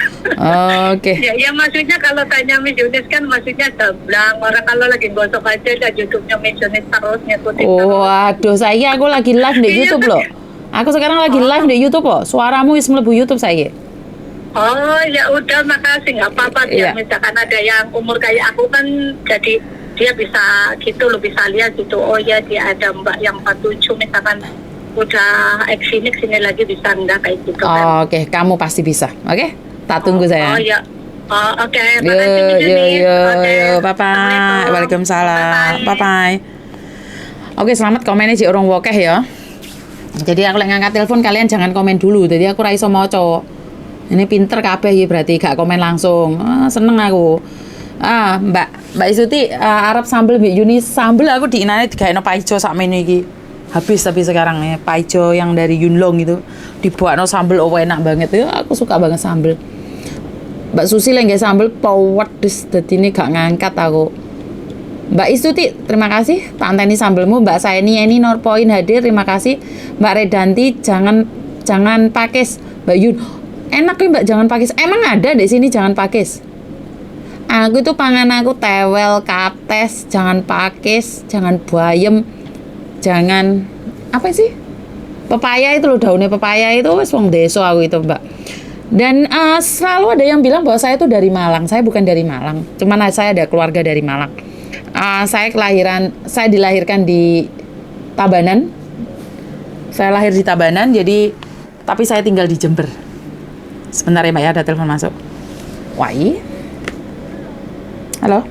Oke. Ya maksudnya kalau tanya Miss Yunis kan maksudnya gamblang. Orang kalau lagi gosok aja lihat YouTube-nya Miss Yunis terus ngikutin terus. Waduh, saya aku lagi live di YouTube loh. Aku sekarang lagi live di YouTube loh. Suaramu wis mlebu YouTube saya. Oh ya udah, makasih, nggak apa-apa dia. Misalkan ada yang umur kayak aku kan, jadi dia bisa gitu loh, bisa lihat gitu. Oh ya, dia ada Mbak yang 47 misalkan udah sini lagi bisa enggak kayak gitu kan. Oke, kamu pasti bisa. Oke? Tak tunggu saya. Oh ya. Oke. Makasih Miss Yo, bye-bye. Waalaikumsalam. Bye-bye. Oke, selamat komennya Cik Orang Wokeh ya. Jadi aku lagi ngangkat telepon, kalian jangan komen dulu. Jadi aku ra iso maca. Ini pinter kabeh ya berarti gak komen langsung. Seneng aku. Mbak Isuti, Arab sambel Mbak Yuni sambel aku diinane digaekno paijo sakmene iki. Habis tapi sekarang ya paijo yang dari Yunlong itu dibuatno sambel enak banget ya. Aku suka banget sambel. Mbak Susi lagi sambel pedes, dadine gak ngangkat aku. Mbak Istuti, terima kasih. Tak anteni sambelmu. Mbak Saini ini Norpoin hadir, terima kasih. Mbak Redanti, jangan pakis. Mbak Yun, enak ya Mbak, jangan pakis. Emang ada di sini jangan pakis? Aku itu pangan aku tewel, kates, jangan pakis, jangan bayem, jangan apa sih? Pepaya itu loh, daunnya pepaya itu wes wong deso aku itu Mbak. Dan selalu ada yang bilang bahwa saya itu dari Malang. Saya bukan dari Malang, cuman saya ada keluarga dari Malang. Saya dilahirkan di Tabanan. Saya lahir di Tabanan, jadi tapi saya tinggal di Jember. Sebentar ya Mbak ya, ada telepon masuk. Wai. Halo.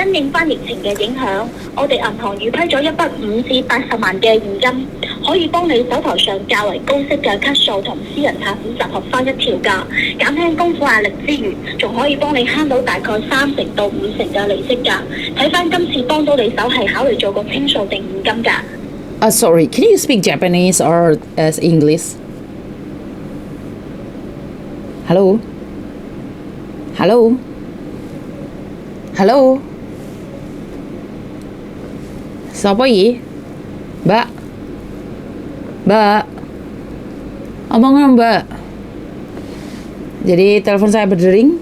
因應翻疫情嘅影響，我哋銀行預批咗一筆5至80萬嘅現金，可以幫你手頭上較為高息嘅卡數同私人貸款集合翻一條價，減輕供款壓力之餘，仲可以幫你慳到大概30%到50%嘅利息㗎。睇翻今次幫到你手係考慮做個傾數定現金㗎。Sorry, can you speak Japanese or as English? Hello? Hello? Halo? Siapa ini? Mbak? Mbak? Omongnya Mbak. Jadi telepon saya berdering,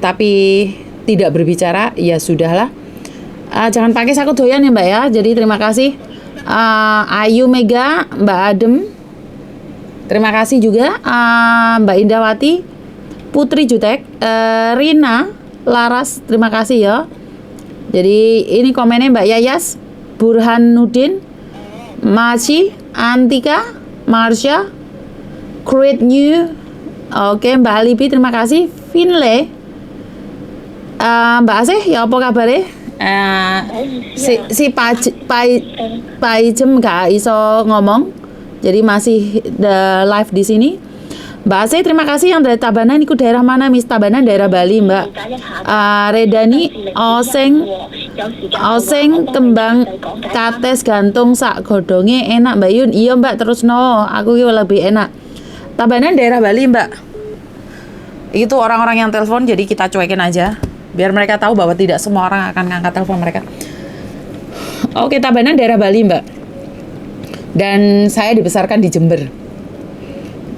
tapi tidak berbicara, ya sudahlah. Jangan pakai aku doyan ya Mbak ya. Jadi terima kasih. Ayu Mega, Mbak Adem. Terima kasih juga Mbak Indawati, Putri Jutek, Rina, Laras, terima kasih ya. Jadi ini komennya Mbak Yayas, Burhanuddin, Maci, Antika, Marsha, Create New, oke Mbak Alibi, terima kasih. Finlay, Mbak Asih, ya apa kabarnya? si Pai Jem gak iso ngomong, jadi masih live di sini. Mbak Ase, terima kasih yang dari Tabanan. Itu daerah mana, Miss? Tabanan daerah Bali, Mbak. Redani, oseng kembang kates gantung sak godonge enak Mbak Yun. Iya Mbak, terus no, aku lebih enak. Tabanan daerah Bali, Mbak. Itu orang-orang yang telepon, jadi kita cuekin aja. Biar mereka tahu bahwa tidak semua orang akan ngangkat telepon mereka. Oke, Tabanan daerah Bali, Mbak. Dan saya dibesarkan di Jember.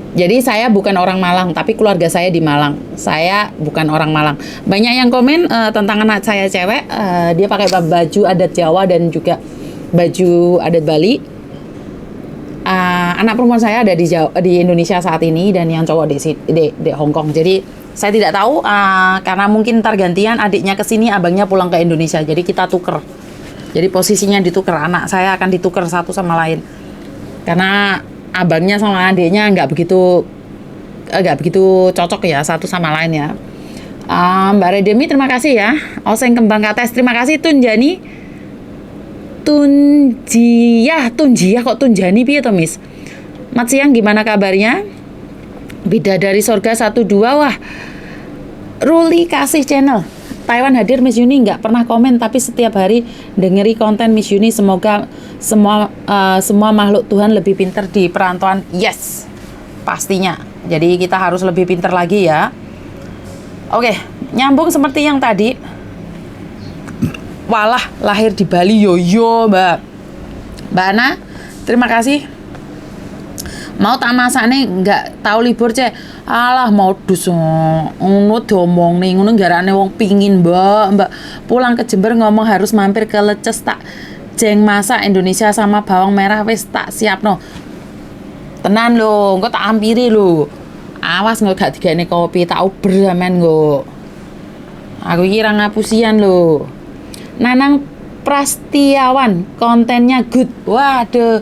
Jadi saya bukan orang Malang, tapi keluarga saya di Malang. Saya bukan orang Malang. Banyak yang komen tentang anak saya cewek, dia pakai baju adat Jawa dan juga baju adat Bali. Anak perempuan saya ada di Indonesia saat ini dan yang cowok di Hong Kong. Jadi saya tidak tahu karena mungkin ntar gantian adiknya ke sini, abangnya pulang ke Indonesia. Jadi kita tuker. Jadi posisinya dituker, anak saya akan dituker satu sama lain. Karena abangnya sama adiknya nggak begitu cocok ya satu sama lain ya. Mbak Redemi terima kasih ya. Oseng kembang kates terima kasih. Tunjiyah kok Tunjani piye to Miss? Mat siang gimana kabarnya? Bidadari Sorga 12 wah. Ruli kasih channel. Taiwan hadir Miss Yuni nggak pernah komen tapi setiap hari dengeri konten Miss Yuni. Semoga semua makhluk Tuhan lebih pintar di perantauan. Yes, pastinya. Jadi kita harus lebih pintar lagi ya. Oke, nyambung seperti yang tadi. Walah, lahir di Bali yoyo Mbak Ana, terima kasih. Mau tak masakne nggak tahu libur cek. Alah modus ngono diomong nih ngono garane wong pingin mbak pulang ke Jember ngomong harus mampir ke Leces tak jeng masak Indonesia sama bawang merah wis tak siap no. Tenan lho, engko tak ampiri lho. Awas engko gak digane kopi tak uber sampean engko. Aku iki ra ngapusian lho. Nanang Prastiawan kontennya good. Waduh,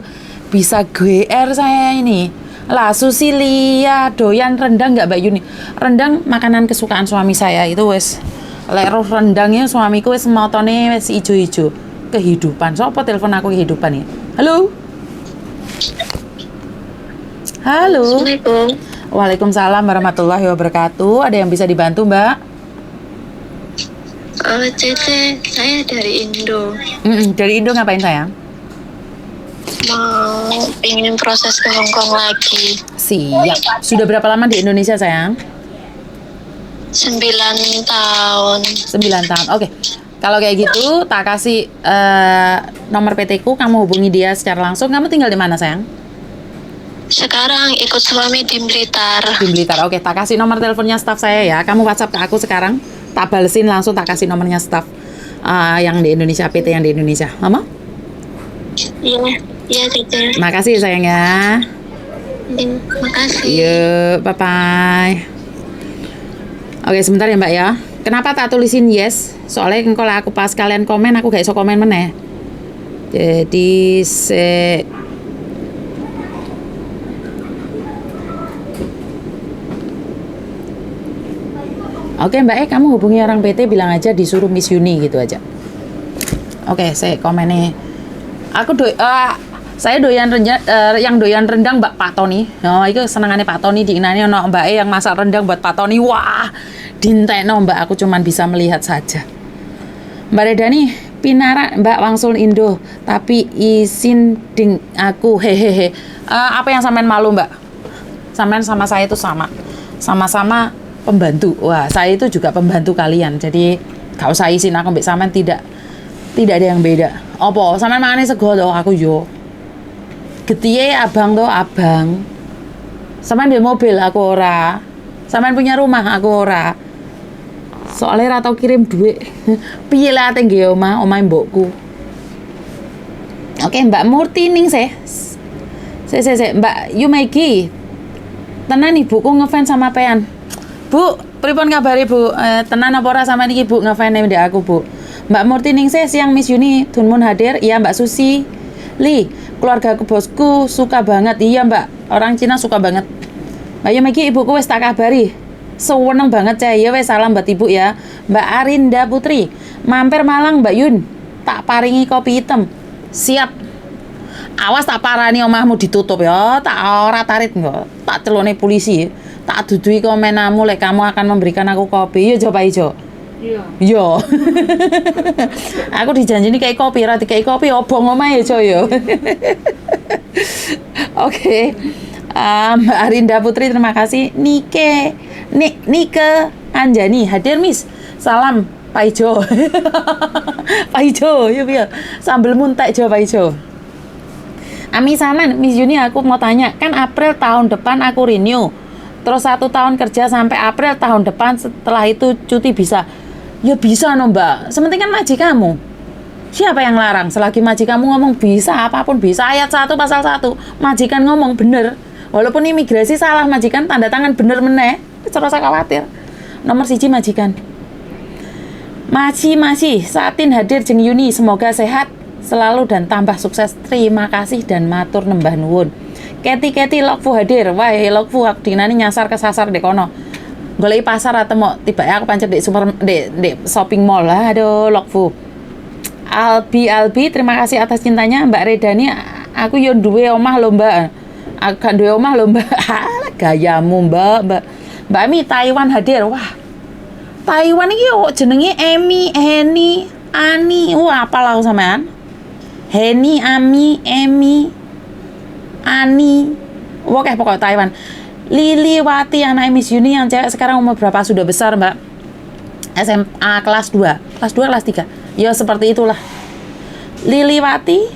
bisa GR saya ini. Lah Susilia doyan rendang nggak Mbak Yuni? Rendang makanan kesukaan suami saya itu wes. Lek roh rendangnya suamiku wes motone wes ijo-ijo. Kehidupan. Sopo telepon aku kehidupan ya? Halo. Halo. Assalamualaikum. Waalaikumsalam warahmatullahi wabarakatuh. Ada yang bisa dibantu Mbak? Cece, saya dari Indo. Dari Indo ngapain sayang? Mau ingin proses ke Hong Kong lagi. Siap. Sudah berapa lama di Indonesia sayang? 9 tahun. 9 tahun. Oke. Kalau kayak gitu, tak kasih nomor PT ku, kamu hubungi dia secara langsung. Kamu tinggal di mana sayang? Sekarang ikut suami di Blitar. Di Blitar. Oke, tak kasih nomor teleponnya staff saya ya. Kamu WhatsApp ke aku sekarang. Tak balesin langsung, tak kasih nomornya staff yang di Indonesia, PT yang di Indonesia. Mama? Iya Cece. Makasih sayang ya. Makasih. Yuk, bye-bye. Oke, sebentar ya Mbak ya. Kenapa tak tulisin yes? Soalnya kalau aku pas kalian komen, aku gak iso komen meneh. Jadi Oke Mbak kamu hubungi orang PT bilang aja disuruh Miss Yuni gitu aja. Oke, saya komennya. Saya doyan rendang, yang doyan rendang Mbak Pak Tony. Oh, itu senangannya Pak Tony diinane ono Mbak yang masak rendang buat Pak Tony. Wah, dintekno Mbak, aku cuman bisa melihat saja. Mbak Redani, pinara Mbak Wangsul Indo, tapi izin ding aku hehehe. Apa yang sampean malu Mbak? Sampean sama saya itu sama-sama pembantu. Wah, saya itu juga pembantu kalian. Jadi gak usah izin aku mbak sampean, tidak ada yang beda. Apa? Sampean mangane sego to aku yo. Getihe abang to abang. Sampean di mobil aku ora. Sampean punya rumah aku ora. Soalnya ra tau kirim duit. Piye lah ate nggih omahe mbokku. Oke, Mbak Murti ning se Mbak Yumegi. Tenan ibuku ngefans sama Pean. Bu, pripun kabare Bu? Tenan apa ora sampean iki Bu ngefans ndek aku Bu? Mbak Murti Ningsih siang Miss Yuni Dunmun hadir. Iya Mbak Susi Li, keluarga aku bosku suka banget. Iya Mbak, orang Cina suka banget. Mbak Yumegi ibuku wis tak kabari. Seneng banget saya. Ya wis salam buat Ibu ya. Mbak Arinda Putri, Mampir Malang Mbak Yun, tak paringi kopi hitam. Siap. Awas tak parani omahmu ditutup ya, tak ora tarit kok. Tak celone polisi. Tak dudui komenamu lek kamu akan memberikan aku kopi. Yo coba ijo. Iya. Yo. Aku dijanjini kayak kopi, ra dikai kopi obong omahe Jo yo. Oke. Mbak Arinda Putri terima kasih. Nike Anjani hadir Miss. Salam Pak Ijo. Pak Ijo, yuk ya. Sambel muntek Jo Pak Ijo. Ami Saman, Miss Yuni aku mau tanya, kan April tahun depan aku renew. Terus 1 tahun kerja sampai April tahun depan, setelah itu cuti bisa. Ya bisa no Mbak, sementing kan majikanmu. Siapa yang larang? Selagi majikanmu ngomong bisa, apapun bisa. Ayat 1 pasal 1, majikan ngomong bener. Walaupun imigrasi salah, majikan tanda tangan bener meneh. Ora usah khawatir. Nomor 1 majikan. Masih Satin hadir jeung Yuni, semoga sehat selalu dan tambah sukses. Terima kasih dan matur nembah nuwun. Keti Lokfu hadir. Wah, Lokfu aku dinani nyasar kesasar di kono. Goleki pasar atau mau tiba aku pancet di shopping mall lah. Aduh, Lokfu. Albi, terima kasih atas cintanya. Mbak Redani, aku yo duwe omah lho Mbak. Aku gak duwe omah lho Mbak. Gayamu Mbak. Mbak Mi Taiwan hadir. Wah. Taiwan iki yo jenenge Emi, Heni, Ani. Apalah sampean? Heni, Ami, Emi, Ani. Oke, pokoknya Taiwan. Liliwati anak Miss Yuni yang cewek sekarang umur berapa? Sudah besar Mbak. SMA kelas 2 kelas 3 ya seperti itulah. Liliwati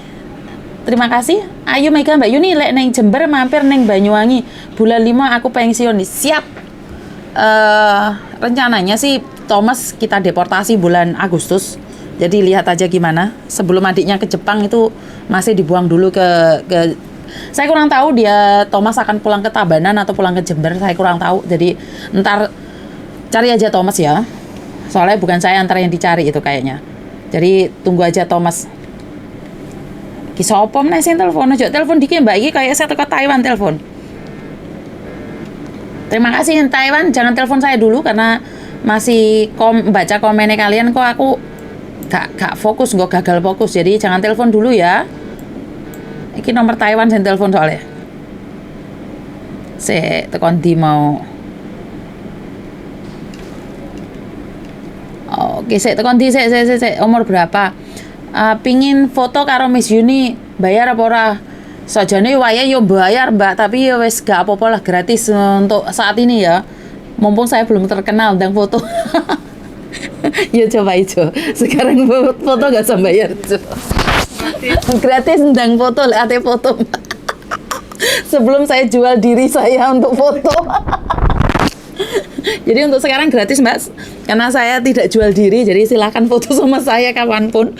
terima kasih. Ayo Mega Mbak Yuni lek neng Jember mampir neng Banyuwangi bulan 5 aku pensiun nih. Siap. Rencananya sih Thomas kita deportasi bulan Agustus. Jadi lihat aja gimana. Sebelum adiknya ke Jepang itu masih dibuang dulu ke saya kurang tahu dia Thomas akan pulang ke Tabanan atau pulang ke Jember, saya kurang tahu. Jadi ntar cari aja Thomas ya. Soalnya bukan saya antara yang dicari itu kayaknya. Jadi tunggu aja Thomas. Kisah opom nih sih telepon aja. Telepon dikit Mbak iki kayak saya teko Taiwan telepon. Terima kasih yang Taiwan, jangan telepon saya dulu karena masih baca komennya kalian kok aku gak fokus, gak gagal fokus. Jadi jangan telepon dulu ya. Iki nomor Taiwan saya telepon soalnya. Tekon di mau. Oke, tekon di umur berapa? Pingin foto karo Miss Yuni, bayar apa ora? Sajane wae yo bayar Mbak, tapi ya wis gak apa-apa lah, gratis untuk saat ini ya. Mumpung saya belum terkenal ndang foto. Ya coba itu. Sekarang foto gak usah bayar. Gratis ndang foto, ate foto. Sebelum saya jual diri saya untuk foto. Jadi untuk sekarang gratis Mbak, karena saya tidak jual diri, jadi silahkan foto sama saya kapanpun.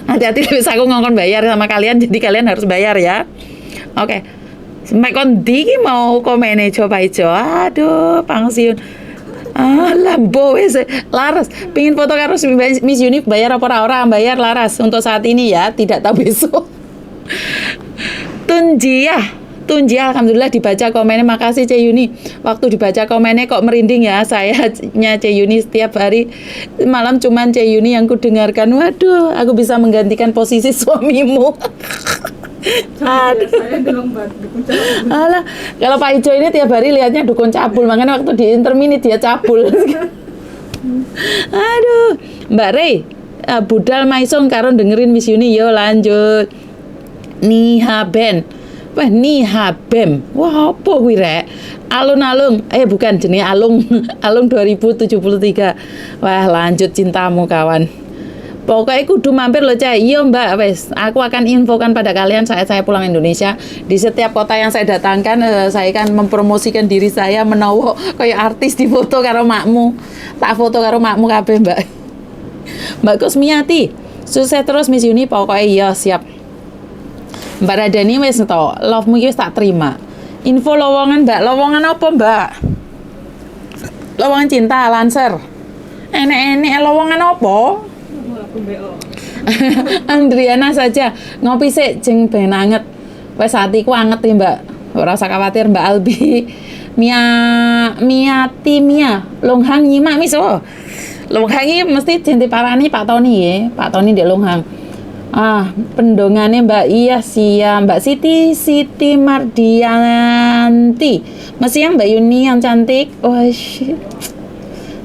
Hati-hati bisa aku ngongkon bayar sama kalian, jadi kalian harus bayar ya. Oke. Sampai kondi mau komennya coba ijo. Aduh, pangsiun. Lambo wes laras. Pingin foto karo Miss Yuni bayar apa ora? Bayar laras untuk saat ini ya, tidak tahu besok. Tunjia, alhamdulillah dibaca komennya. Makasih Ce Yuni. Waktu dibaca komennya kok merinding ya. Sayanya Ce Yuni setiap hari malam cuman Ce Yuni yang kudengarkan. Waduh, aku bisa menggantikan posisi suamimu. Alah, kalau Pak Ijo ini tiap hari lihatnya dukun cabul, makanya waktu di intermini dia cabul. Aduh, Mbak Rey, budal maisong karon dengerin Miss Yuni, yo lanjut. Niha Ben, wah Niha Bem, wah apa kuwi rek? Alun-alun, bukan jenis Alung, Alung 2073. Wah lanjut cintamu kawan. Pokoknya kudu mampir loh Cah. Iya Mbak, wes. Aku akan infokan pada kalian saat saya pulang Indonesia. Di setiap kota yang saya datangkan, saya akan mempromosikan diri saya menawa kayak artis di foto karo makmu. Tak foto karo makmu kabeh Mbak. Mbak Kusmiati, sukses terus Miss Yuni. Pokoknya iya siap. Mbak Radani wes to, love-mu wis tak terima. Info lowongan Mbak, lowongan apa Mbak? Lowongan cinta, Lancer. Enek-enek lowongan apa? Andriana saja ngopi sik jeng ben anget. Wes hatiku anget ya Mbak. Ora usah khawatir Mbak Albi. Mia Longhang nyimak miso. Lunghang ini mesti cinti parani Pak Tony ya, Pak Tony di Lunghang. Pendongannya Mbak Iyas ya, Mbak Siti Mardianti. Masih yang Mbak Yuni yang cantik. Shit.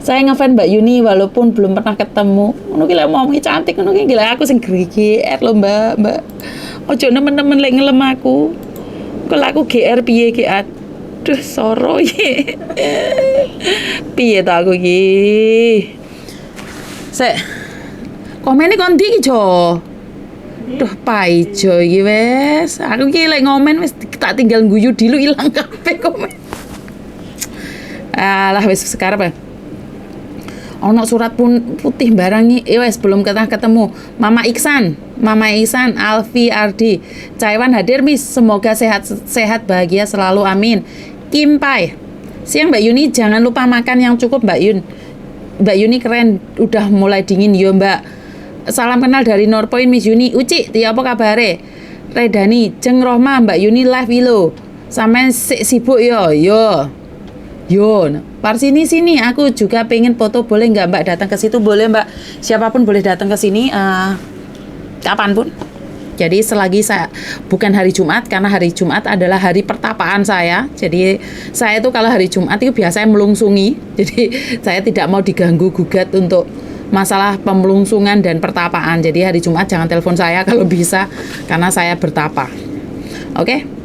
Saya ngefans Mbak Yuni walaupun belum pernah ketemu. Ngono gila mau cantik ngono gila aku sing GR lho Mbak. Ojo nemen-nemen lek ngelem aku. Kalau aku GR piye ki aduh soro ye. Piye ta aku iki? Sek. Komen kon ndi ki, Jo? Duh, paijo iki wes. Aku iki lek ngomen wis tak tinggal guyu dilu ilang kabeh komen. Alah wis sekarang apa? Ono surat pun putih barang wes belum ketemu. Mama Iksan, Alfi Ardi, Caiwan hadir Miss, semoga sehat bahagia selalu amin. Kim Pai, siang Mbak Yuni jangan lupa makan yang cukup Mbak Yun. Mbak Yuni keren, udah mulai dingin yo Mbak. Salam kenal dari Norpoint Miss Yuni. Uci, ti apa kabare? Redani, Jeng Rohma Mbak Yuni live ilo. Sampean sibuk Yo, par sini aku juga pengen foto, boleh nggak Mbak datang ke situ? Boleh Mbak, siapapun boleh datang ke sini kapanpun. Jadi selagi saya bukan hari Jumat, karena hari Jumat adalah hari pertapaan saya. Jadi saya itu kalau hari Jumat itu biasanya melungsungi. Jadi saya tidak mau diganggu gugat untuk masalah pemelungsungan dan pertapaan. Jadi hari Jumat jangan telepon saya kalau bisa, karena saya bertapa. Oke?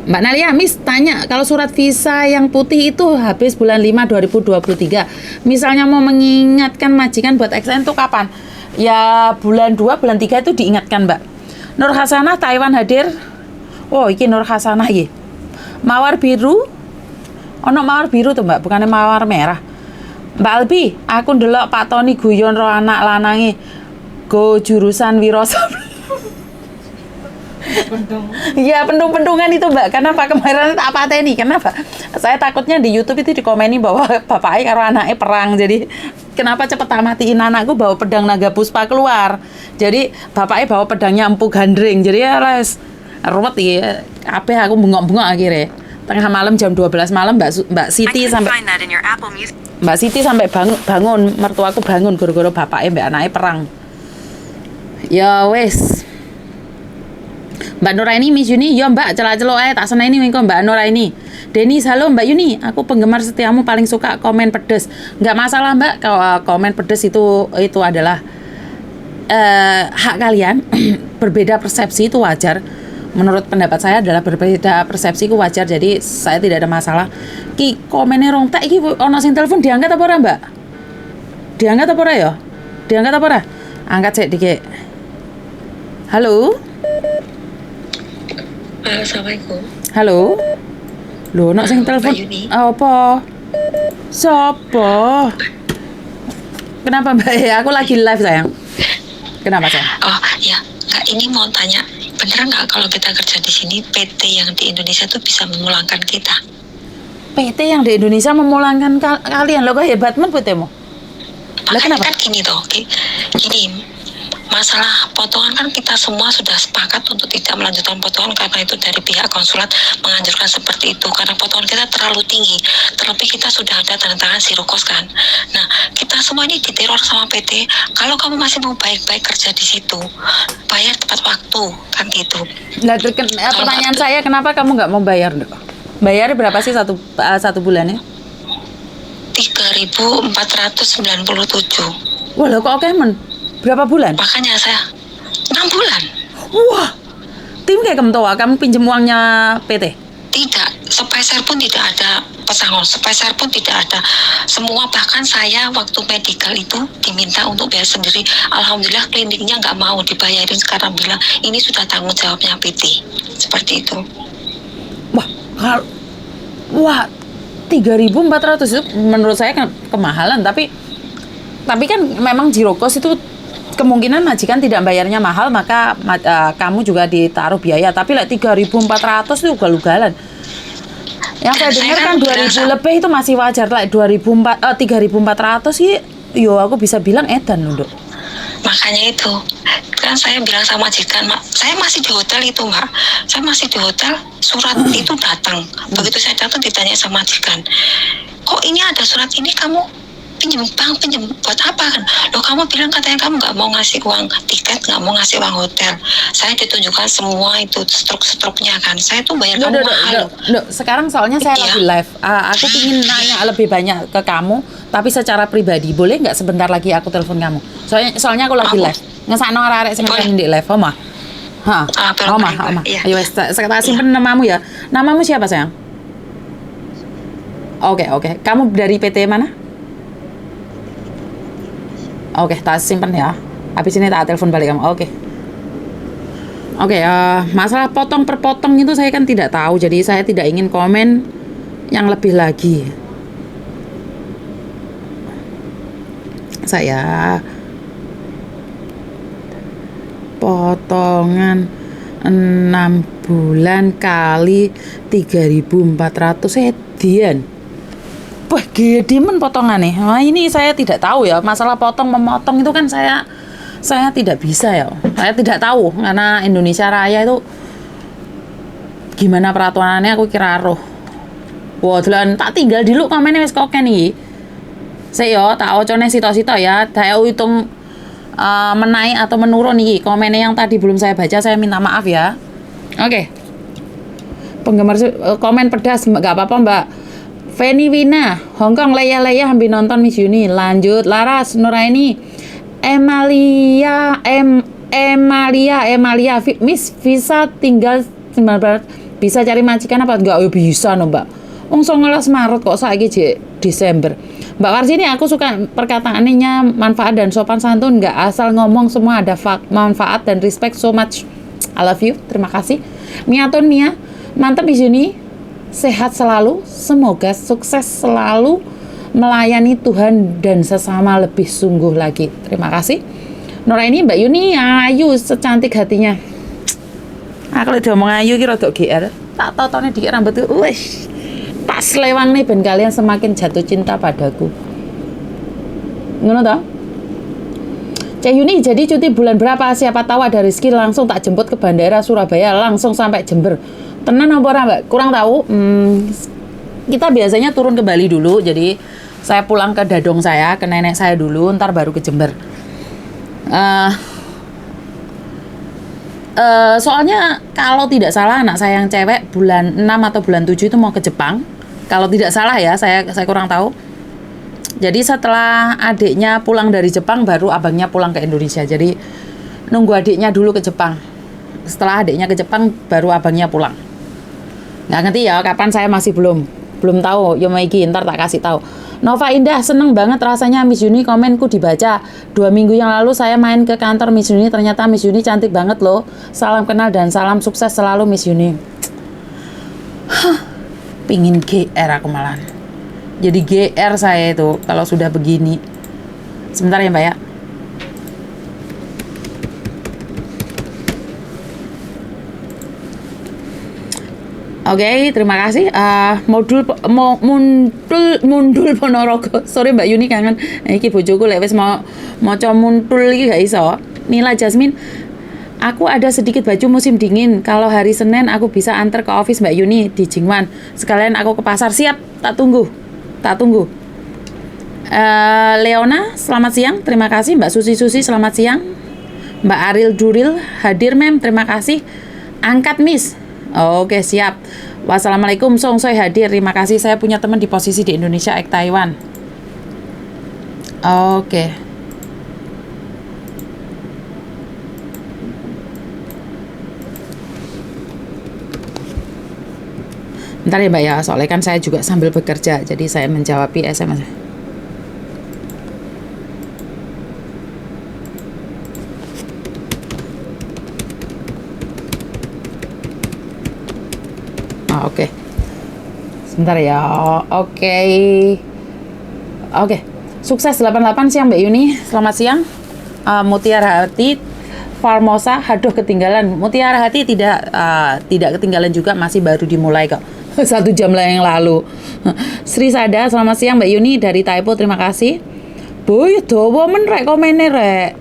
Mbak Nalia, Miss tanya, kalau surat visa yang putih itu habis bulan 5 2023. Misalnya mau mengingatkan majikan buat extend itu kapan? Ya bulan 2, bulan 3 itu diingatkan Mbak. Nur Hasanah, Taiwan hadir. Oh, iki Nur Hasanah iki. Mawar biru. Ono mawar biru tuh Mbak, bukannya mawar merah. Mbak Albi, aku ndelok Pak Tony guyon ro anak lanange. Go jurusan Wirosablen. Iya pendung-pendungan itu Mbak. Kenapa kemarin tak pateni? Kenapa? Saya takutnya di YouTube itu dikomeni bahwa bapaknya karo anaknya perang. Jadi kenapa cepet matiin anakku bawa pedang naga puspa keluar. Jadi bapaknya bawa pedangnya empu gandring. Jadi ya les ruwet ya. Apa aku bengok-bengok akhirnya. Tengah malam jam 12 malam Mbak Siti sampai bangun mertuaku bangun gara-gara bapaknya mbak anaknya perang. Ya wes. Mbak Nuraini, Miss Yuni, yo Mbak, celak-celok ae tak seneni wingko Mbak Nuraini. Denis, halo Mbak Yuni, aku penggemar setiamu, paling suka komen pedes. Nggak masalah Mbak, kalau komen pedes itu adalah hak kalian. Berbeda persepsi itu wajar. Menurut pendapat saya adalah berbeda persepsi itu wajar, jadi saya tidak ada masalah. Ki komennya rontek, ki ono sing telepon diangkat apa ora Mbak? Diangkat apa ora ya? Diangkat apa ora? Angkat sik dikit. Halo? Assalamualaikum. Halo. Loh, nak sing telepon. Apa? Sopo? Kenapa Mbak? Ya, aku lagi live sayang. Kenapa sayang? Oh ya, Kak, ini mau tanya, beneran nggak kalau kita kerja di sini PT yang di Indonesia tuh bisa memulangkan kita? PT yang di Indonesia memulangkan kalian, lo kok hebat men PT-mu? Lah kenapa? Kan gini toh, gini. Masalah potongan kan kita semua sudah sepakat untuk tidak melanjutkan potongan karena itu dari pihak konsulat menganjurkan seperti itu karena potongan kita terlalu tinggi, terlebih kita sudah ada tanda tangan sirukos kan. Nah kita semua ini diteror sama PT. Kalau kamu masih mau baik-baik kerja di situ, bayar tepat waktu kan gitu. Nah, pertanyaan saya kenapa kamu nggak mau bayar? Bayar berapa sih satu bulannya? 3.497. Wah lo kok oke men? Berapa bulan? Makanya saya 6 bulan. Wah, tim kayak kamu pinjam uangnya PT? Tidak, sepeser pun tidak ada pesangon, sepeser pun tidak ada. Semua bahkan saya waktu medical itu diminta untuk bayar sendiri. Alhamdulillah kliniknya nggak mau dibayarin sekarang bilang ini sudah tanggung jawabnya PT. Seperti itu. Wah, 3.400 itu menurut saya kan kemahalan, tapi kan memang zero cost itu kemungkinan majikan tidak bayarnya mahal, maka kamu juga ditaruh biaya. Tapi like 3.400 itu ugal-ugalan. Yang saya dengar kan 2.000 lebih itu masih wajar. Like 3.400 sih, yo aku bisa bilang edan loh. Makanya itu kan saya bilang sama majikan, saya masih di hotel itu Mbak, saya masih di hotel, surat itu datang. Begitu saya datang ditanya sama majikan, kok ini ada surat ini kamu pinjem bang, pinjem buat apa kan? Loh kamu bilang katanya kamu nggak mau ngasih uang tiket, nggak mau ngasih uang hotel. Saya ditunjukkan semua itu struk-struknya kan. Saya tuh bayar kamu mahal. Sekarang soalnya saya Iya. lagi live. Aku ingin nanya lebih banyak ke kamu, tapi secara pribadi. Boleh nggak sebentar lagi aku telepon kamu? Soalnya aku lagi live. Ngesakno arek-arek sing Boleh. di live, Oma. Oma. Iya. Ayo wes, saya simpen namamu ya. Namamu siapa sayang? Oke. Kamu dari PT mana? Oke, tak simpen ya. Habis ini tak telepon balik kamu. Oke, masalah potong per potong itu saya kan tidak tahu, jadi saya tidak ingin komen yang lebih lagi. Saya potongan 6 bulan kali 3.400 sedian. Wah, gede men potongannya. Nah, ini saya tidak tahu ya. Masalah memotong itu kan saya tidak bisa ya. Saya tidak tahu karena Indonesia Raya itu gimana peraturannya aku kira roh. Wah, dolan tak tinggal dulu komennya wis koken iki. Saya tak ocone sito-sito ya. Saya hitung menaik atau menurun nih komennya yang tadi belum saya baca, saya minta maaf ya. Oke. Penggemar komen pedas nggak apa-apa Mbak. Feni Wina, Hongkong leya-leya ambil nonton Miss Uni. Lanjut Laras Nuraini, Emalia, Miss visa tinggal 19 bisa cari majikan apa enggak? Bisa no Mbak. 19 Maret kok saiki Desember. Mbak Warsini, aku suka perkataannya manfaat dan sopan santun, nggak asal ngomong, semua ada manfaat dan respect so much. I love you, terima kasih. Miatun Mia, mantap Miss Uni. Sehat selalu, semoga sukses selalu melayani Tuhan dan sesama lebih sungguh lagi. Terima kasih. Nuraini, Mbak Yuni ayu secantik hatinya. Kalau dia ngomong ayu kira rada GR. Tak totone di rambut tuh, wih, pas lewang nih ben kalian semakin jatuh cinta padaku. Ngono toh? Cek Yuni, jadi cuti bulan berapa? Siapa tahu ada rezeki langsung tak jemput ke bandara Surabaya langsung sampai Jember. Tenan apa ora Mbak? Kurang tahu. Kita biasanya turun ke Bali dulu, jadi saya pulang ke dadong saya, ke nenek saya dulu, ntar baru ke Jember. Soalnya kalau tidak salah anak saya yang cewek bulan 6 atau bulan 7 itu mau ke Jepang. Kalau tidak salah ya, saya kurang tahu. Jadi setelah adiknya pulang dari Jepang, baru abangnya pulang ke Indonesia. Jadi nunggu adiknya dulu ke Jepang. Setelah adiknya ke Jepang, baru abangnya pulang. Nggak ngerti ya, kapan saya masih belum tahu. Yo Maiki, ntar tak kasih tahu. Nova Indah, seneng banget rasanya Miss Yuni komenku dibaca. 2 minggu yang lalu saya main ke kantor Miss Yuni, ternyata Miss Yuni cantik banget loh. Salam kenal dan salam sukses selalu Miss Yuni. Pingin GR aku malah. Jadi GR saya itu kalau sudah begini. Sebentar ya Mbak ya. Oke, terima kasih. Mundul Ponorogo. Sorry Mbak Yuni kangen. Iki bojoku lek wis mau maca muntul iki gak iso. Nila Jasmine, aku ada sedikit baju musim dingin. Kalau hari Senin aku bisa antar ke office Mbak Yuni di Jingwan. Sekalian aku ke pasar. Siap, tak tunggu. Leona, selamat siang. Terima kasih. Mbak Susi, selamat siang. Mbak Aril Duril, hadir mem. Terima kasih. Angkat Miss. Oke, siap. Wassalamualaikum, Songsoy hadir. Terima kasih, saya punya teman di posisi di Indonesia, Taiwan. Oke. Bentar ya Mbak ya, soalnya kan saya juga sambil bekerja, jadi saya menjawab SMS. Oke. Sebentar ya. Oke. Sukses 88 siang Mbak Yuni. Selamat siang. Mutiara Hati Farmosa, aduh ketinggalan. Mutiara Hati tidak ketinggalan juga, masih baru dimulai kok. 1 jam lah yang lalu. Sri Sada, selamat siang Mbak Yuni dari Taipo, terima kasih. Boy, dawa men rek komennya rek.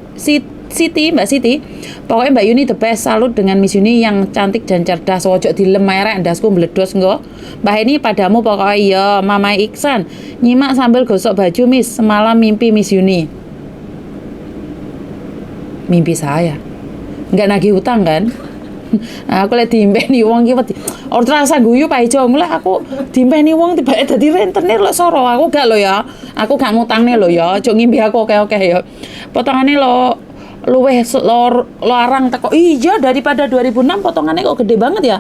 Siti, Mbak Siti. Pokoknya Mbak Yuni the best. Salut dengan Miss Yuni yang cantik dan cerdas. Ojo dilem merek ndasku meledos engko. Mbak Heni padamu pokoknya iya. Mama Iksan nyimak sambil gosok baju Miss. Semalam mimpi Miss Yuni. Mimpi saya. Enggak nagih utang kan? Aku lihat diimpeni wong ki wedi. Ora rasa guyu Pak Ijo, mulai aku diimpeni wong tibake dadi rentenir lho soro. Aku gak lho ya. Aku gak ngutangne lho ya. Aja ngimpi aku oke-oke ya. Potongane lo luweh larang teko. Iya daripada 2006 potongannya kok gede banget ya.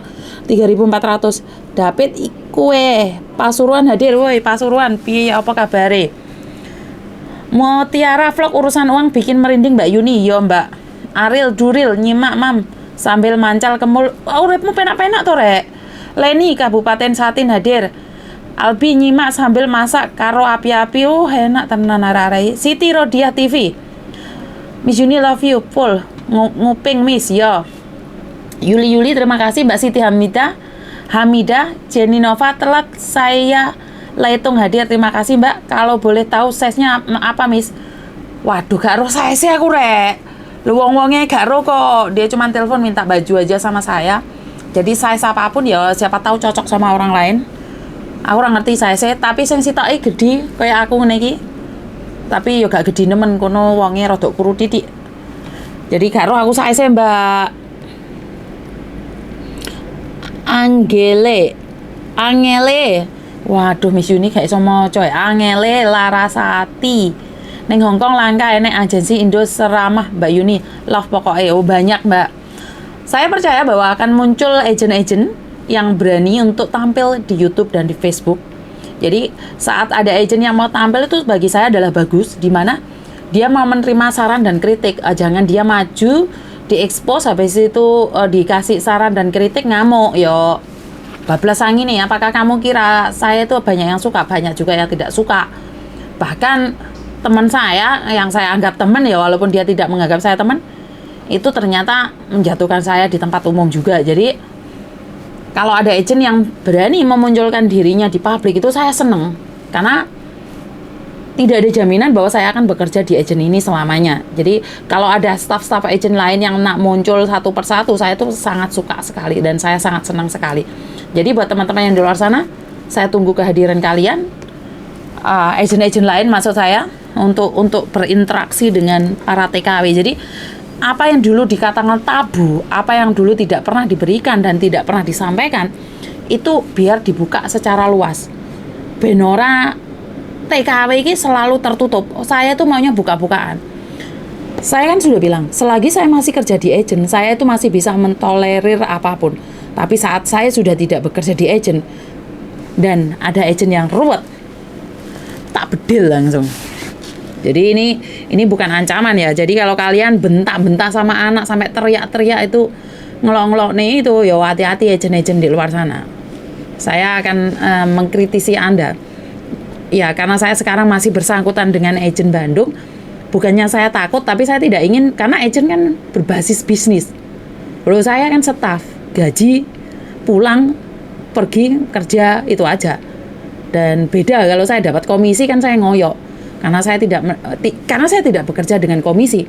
3.400. David ikue Pasuruan hadir woi Pasuruan piye apa kabare? Mau Tiara vlog urusan uang bikin merinding Mbak Yuni. Yo Mbak Aril Duril nyimak mam sambil mancal kemul. Uripmu penak-penak to rek. Leni Kabupaten Satin hadir. Albi nyimak sambil masak karo api-api. Enak tenan arek-arek. Siti Rodiah TV. Miss Yuni love you full. Nguping Miss yo. Yuli terima kasih Mbak Siti Hamidah Jenny Nova telat saya Laitung hadir terima kasih Mbak. Kalau boleh tahu size-nya apa Miss? Waduh gak roh size aku rek. Lu wong-wongnya gak roh kok. Dia cuma telepon minta baju aja sama saya. Jadi size apapun ya siapa tahu cocok sama orang lain. Aku ora ngerti size tapi sing sitoke gede kayak aku ngene iki. Tapi yo gak gede nemen kono wonge rada kuru titik. Jadi gak roh aku size Mbak. Angele. Waduh Miss Yuni gak iso maca ya. Angele Larasati. Ning Hongkong langka enek agensi Indo seramah Mbak Yuni. Love pokoknya banyak Mbak. Saya percaya bahwa akan muncul agent-agent yang berani untuk tampil di YouTube dan di Facebook. Jadi saat ada agent yang mau tampil itu bagi saya adalah bagus, di mana dia mau menerima saran dan kritik. Jangan dia maju, diekspos habis itu dikasih saran dan kritik ngamuk. Yo bablas angin nih, apakah kamu kira saya itu banyak yang suka, banyak juga yang tidak suka. Bahkan teman saya yang saya anggap teman ya walaupun dia tidak menganggap saya teman, itu ternyata menjatuhkan saya di tempat umum juga. Jadi kalau ada agent yang berani memunculkan dirinya di publik itu saya seneng, karena tidak ada jaminan bahwa saya akan bekerja di agent ini selamanya. Jadi kalau ada staff-staff agent lain yang nak muncul satu persatu, saya tuh sangat suka sekali dan saya sangat senang sekali. Jadi buat teman-teman yang di luar sana, saya tunggu kehadiran kalian, agent-agent lain maksud saya, untuk berinteraksi dengan para TKW. Jadi apa yang dulu dikatakan tabu, apa yang dulu tidak pernah diberikan dan tidak pernah disampaikan, itu biar dibuka secara luas. Benora TKW ini selalu tertutup. Saya tuh maunya buka-bukaan. Saya kan sudah bilang, selagi saya masih kerja di agent, saya itu masih bisa mentolerir apapun. Tapi saat saya sudah tidak bekerja di agent dan ada agent yang ruwet, tak bedil langsung. Jadi ini bukan ancaman ya. Jadi kalau kalian bentak-bentak sama anak sampai teriak-teriak itu ngelok-ngelok nih itu, ya hati-hati agent-agent di luar sana. Saya akan mengkritisi Anda. Ya karena saya sekarang masih bersangkutan dengan agent Bandung. Bukannya saya takut, tapi saya tidak ingin, karena agent kan berbasis bisnis. Kalau saya kan staff, gaji, pulang, pergi, kerja, itu aja. Dan beda kalau saya dapat komisi kan saya ngoyok. Karena saya tidak bekerja dengan komisi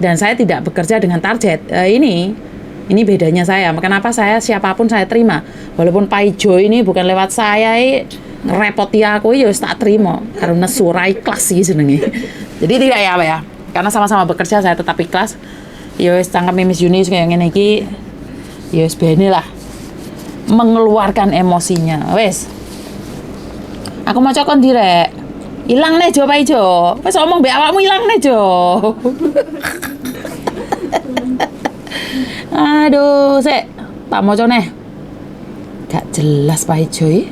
dan saya tidak bekerja dengan target. Ini bedanya saya. Kenapa saya siapapun saya terima, walaupun Pak Ijo ini bukan lewat saya ngerepoti aku ya tak terima karena surai ikhlas sih jenenge. Jadi tidak ya Pak ya, karena sama-sama bekerja saya tetap ikhlas. Ya wis cangkem Miss Yuni kayak ngene iki, ya wis bene lah mengeluarkan emosinya. Wes, aku mau cokon direk. Hilang nih Jo Pak Ijo. Wes omong mbek awakmu hilang nih Jo. Aduh, sik tak moco neh. Gak jelas Pak Ijo iki.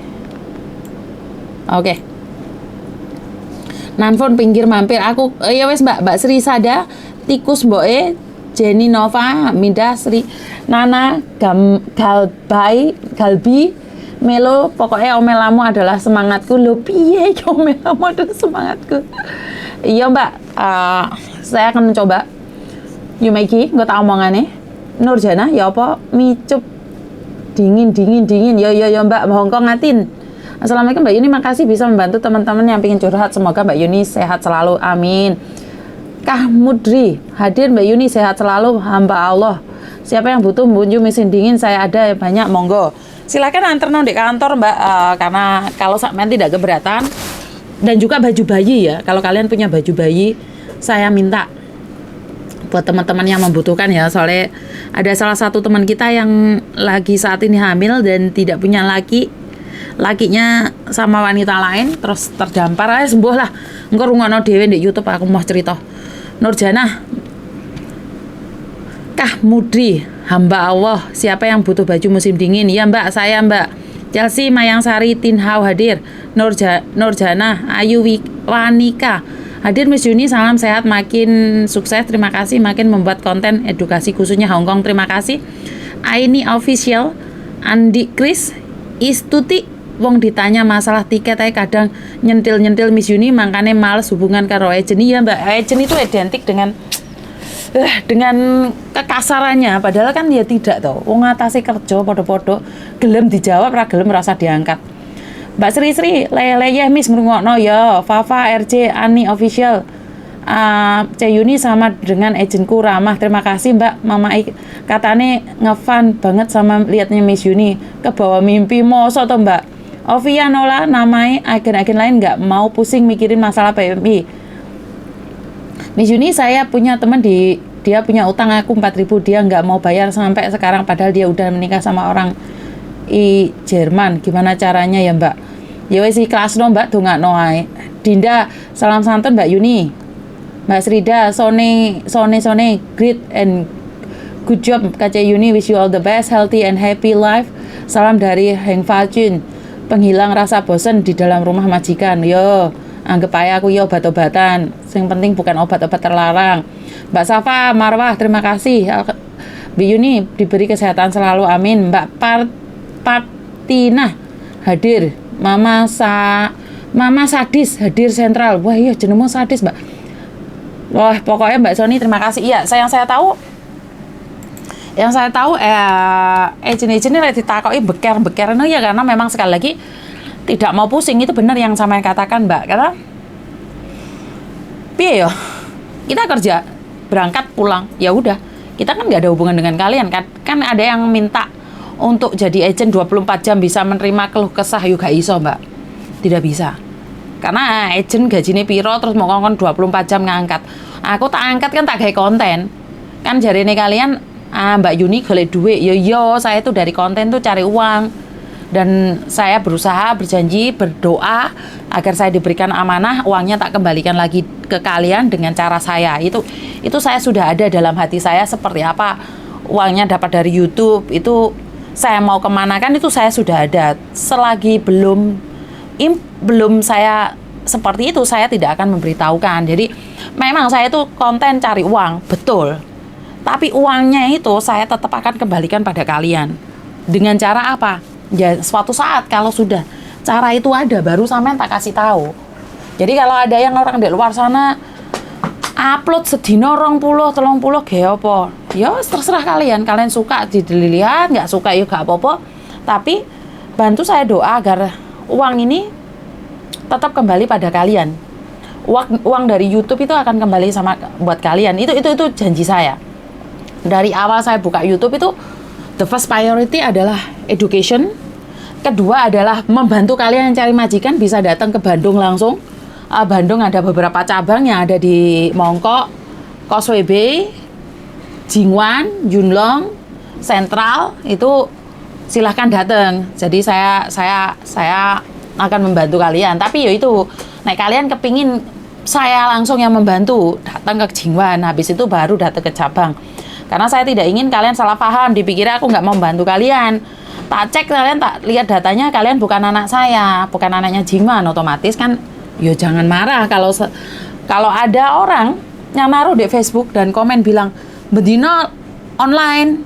Oke. Nanfon pinggir mampir aku. Ya wes Mbak Sri Sada, tikus mboke Jenny Nova, Minda Sri Nana Galbi Melo, pokoknya omelamu adalah semangatku. Loh piye omelamu adalah semangatku. Iya Mbak, saya akan mencoba. Yumaiki, nggak tahu omongannya. Nurjana, ya apa? Micup dingin. Ya Mbak, Hongkong ngatin. Assalamualaikum Mbak Yuni, makasih bisa membantu teman-teman yang pengen curhat. Semoga Mbak Yuni sehat selalu, amin. Kah Mudri, hadir Mbak Yuni, sehat selalu hamba Allah. Siapa yang butuh bunju mesin dingin, saya ada banyak, monggo. Silakan antar di kantor Mbak, karena kalau sampean tidak keberatan. Dan juga baju bayi ya, kalau kalian punya baju bayi, saya minta buat teman-teman yang membutuhkan ya. Soalnya ada salah satu teman kita yang lagi saat ini hamil dan tidak punya lakinya sama wanita lain, terus terdampar aja sembuh lah. Engko rungokno dhewe di YouTube aku mau cerita. Nurjana, Kah Mudri, hamba Allah, siapa yang butuh baju musim dingin? Ya Mbak, saya Mbak. Chelsea Mayangsari Tinhau hadir. Nurjana Ayu Wanika hadir. Miss Yuni, salam sehat, makin sukses, terima kasih, makin membuat konten edukasi khususnya Hongkong, terima kasih. Aini Official, Andi Chris, Istuti, wong ditanya masalah tiket aja kadang nyentil Miss Yuni, makanya males hubungan karo agent. Ya Mbak, agent itu identik dengan kekasarannya, padahal kan ya tidak toh. Wong atase kerja podo-podo, gelem dijawab ra gelem rasa diangkat. Mbak Sri leyeh Miss ngrungokno ya. Fafa RJ Ani Official. Yuni sama dengan agenku ramah. Terima kasih Mbak. Mama katane ngefan banget sama liatnya Miss Yuni. Kebawa mimpi moso toh Mbak. Ovia Nola namanya agen-agen lain nggak mau pusing mikirin masalah PMI. Miss Yuni, saya punya teman dia punya utang aku 4.000, dia nggak mau bayar sampai sekarang padahal dia udah menikah sama orang Jerman. Gimana caranya ya Mbak? Ya wis ikhlasno Mbak, dongakno ae. Dinda, salam santun Mbak Yuni. Mbak Srida, Sone, great and good job KC Yuni, wish you all the best, healthy and happy life. Salam dari Heng Falcun, penghilang rasa bosan di dalam rumah majikan. Yo, anggap aja aku ya obat-obatan. Yang penting bukan obat-obat terlarang. Mbak Safa Marwah, terima kasih. Mbak Yuni diberi kesehatan selalu, amin. Mbak Patina hadir. Mama Sadis hadir sentral. Wah iya jenengmu Sadis Mbak. Wah pokoknya Mbak Sony terima kasih. Iya, yang saya tahu agent-agent ini ditakoki beker ya, karena memang sekali lagi tidak mau pusing. Itu benar yang sama yang katakan Mbak, karena piye yo, kita kerja berangkat pulang ya udah, kita kan nggak ada hubungan dengan kalian kan ada yang minta untuk jadi agent 24 jam bisa menerima keluh kesah juga iso Mbak, tidak bisa karena agent gajinya piro terus mau ngomong 24 jam ngangkat. Aku tak angkat kan tak gawe konten kan, jarine kalian Mbak Yuni golek duit yo saya tuh dari konten tuh cari uang. Dan saya berusaha, berjanji, berdoa agar saya diberikan amanah, uangnya tak kembalikan lagi ke kalian dengan cara saya. Itu saya sudah ada dalam hati saya, seperti apa uangnya dapat dari YouTube, itu saya mau kemana kan itu saya sudah ada. Selagi belum saya seperti itu, saya tidak akan memberitahukan. Jadi memang saya itu konten cari uang, betul. Tapi uangnya itu saya tetap akan kembalikan pada kalian. Dengan cara apa? Ya suatu saat kalau sudah cara itu ada baru sampean tak kasih tahu. Jadi kalau ada yang orang di luar sana upload sedino 20 30 ge apa ya terserah kalian suka dilihat, nggak suka ya gak apa-apa, tapi bantu saya doa agar uang ini tetap kembali pada kalian. Uang dari YouTube itu akan kembali sama buat kalian. Itu janji saya dari awal saya buka YouTube. Itu the first priority adalah education. Kedua adalah membantu kalian yang cari majikan bisa datang ke Bandung langsung. Bandung ada beberapa cabang yang ada di Mongkok, Causeway Bay, Jingwan, Yunlong, Sentral. Itu silahkan datang. Jadi saya akan membantu kalian. Tapi ya itu, kalian kepingin saya langsung yang membantu, datang ke Jingwan, habis itu baru datang ke cabang. Karena saya tidak ingin kalian salah paham, dipikirnya aku nggak mau membantu kalian. Tak cek kalian, tak lihat datanya, kalian bukan anak saya, bukan anaknya Jingwan, otomatis kan ya jangan marah kalau ada orang yang naruh di Facebook dan komen bilang bedino online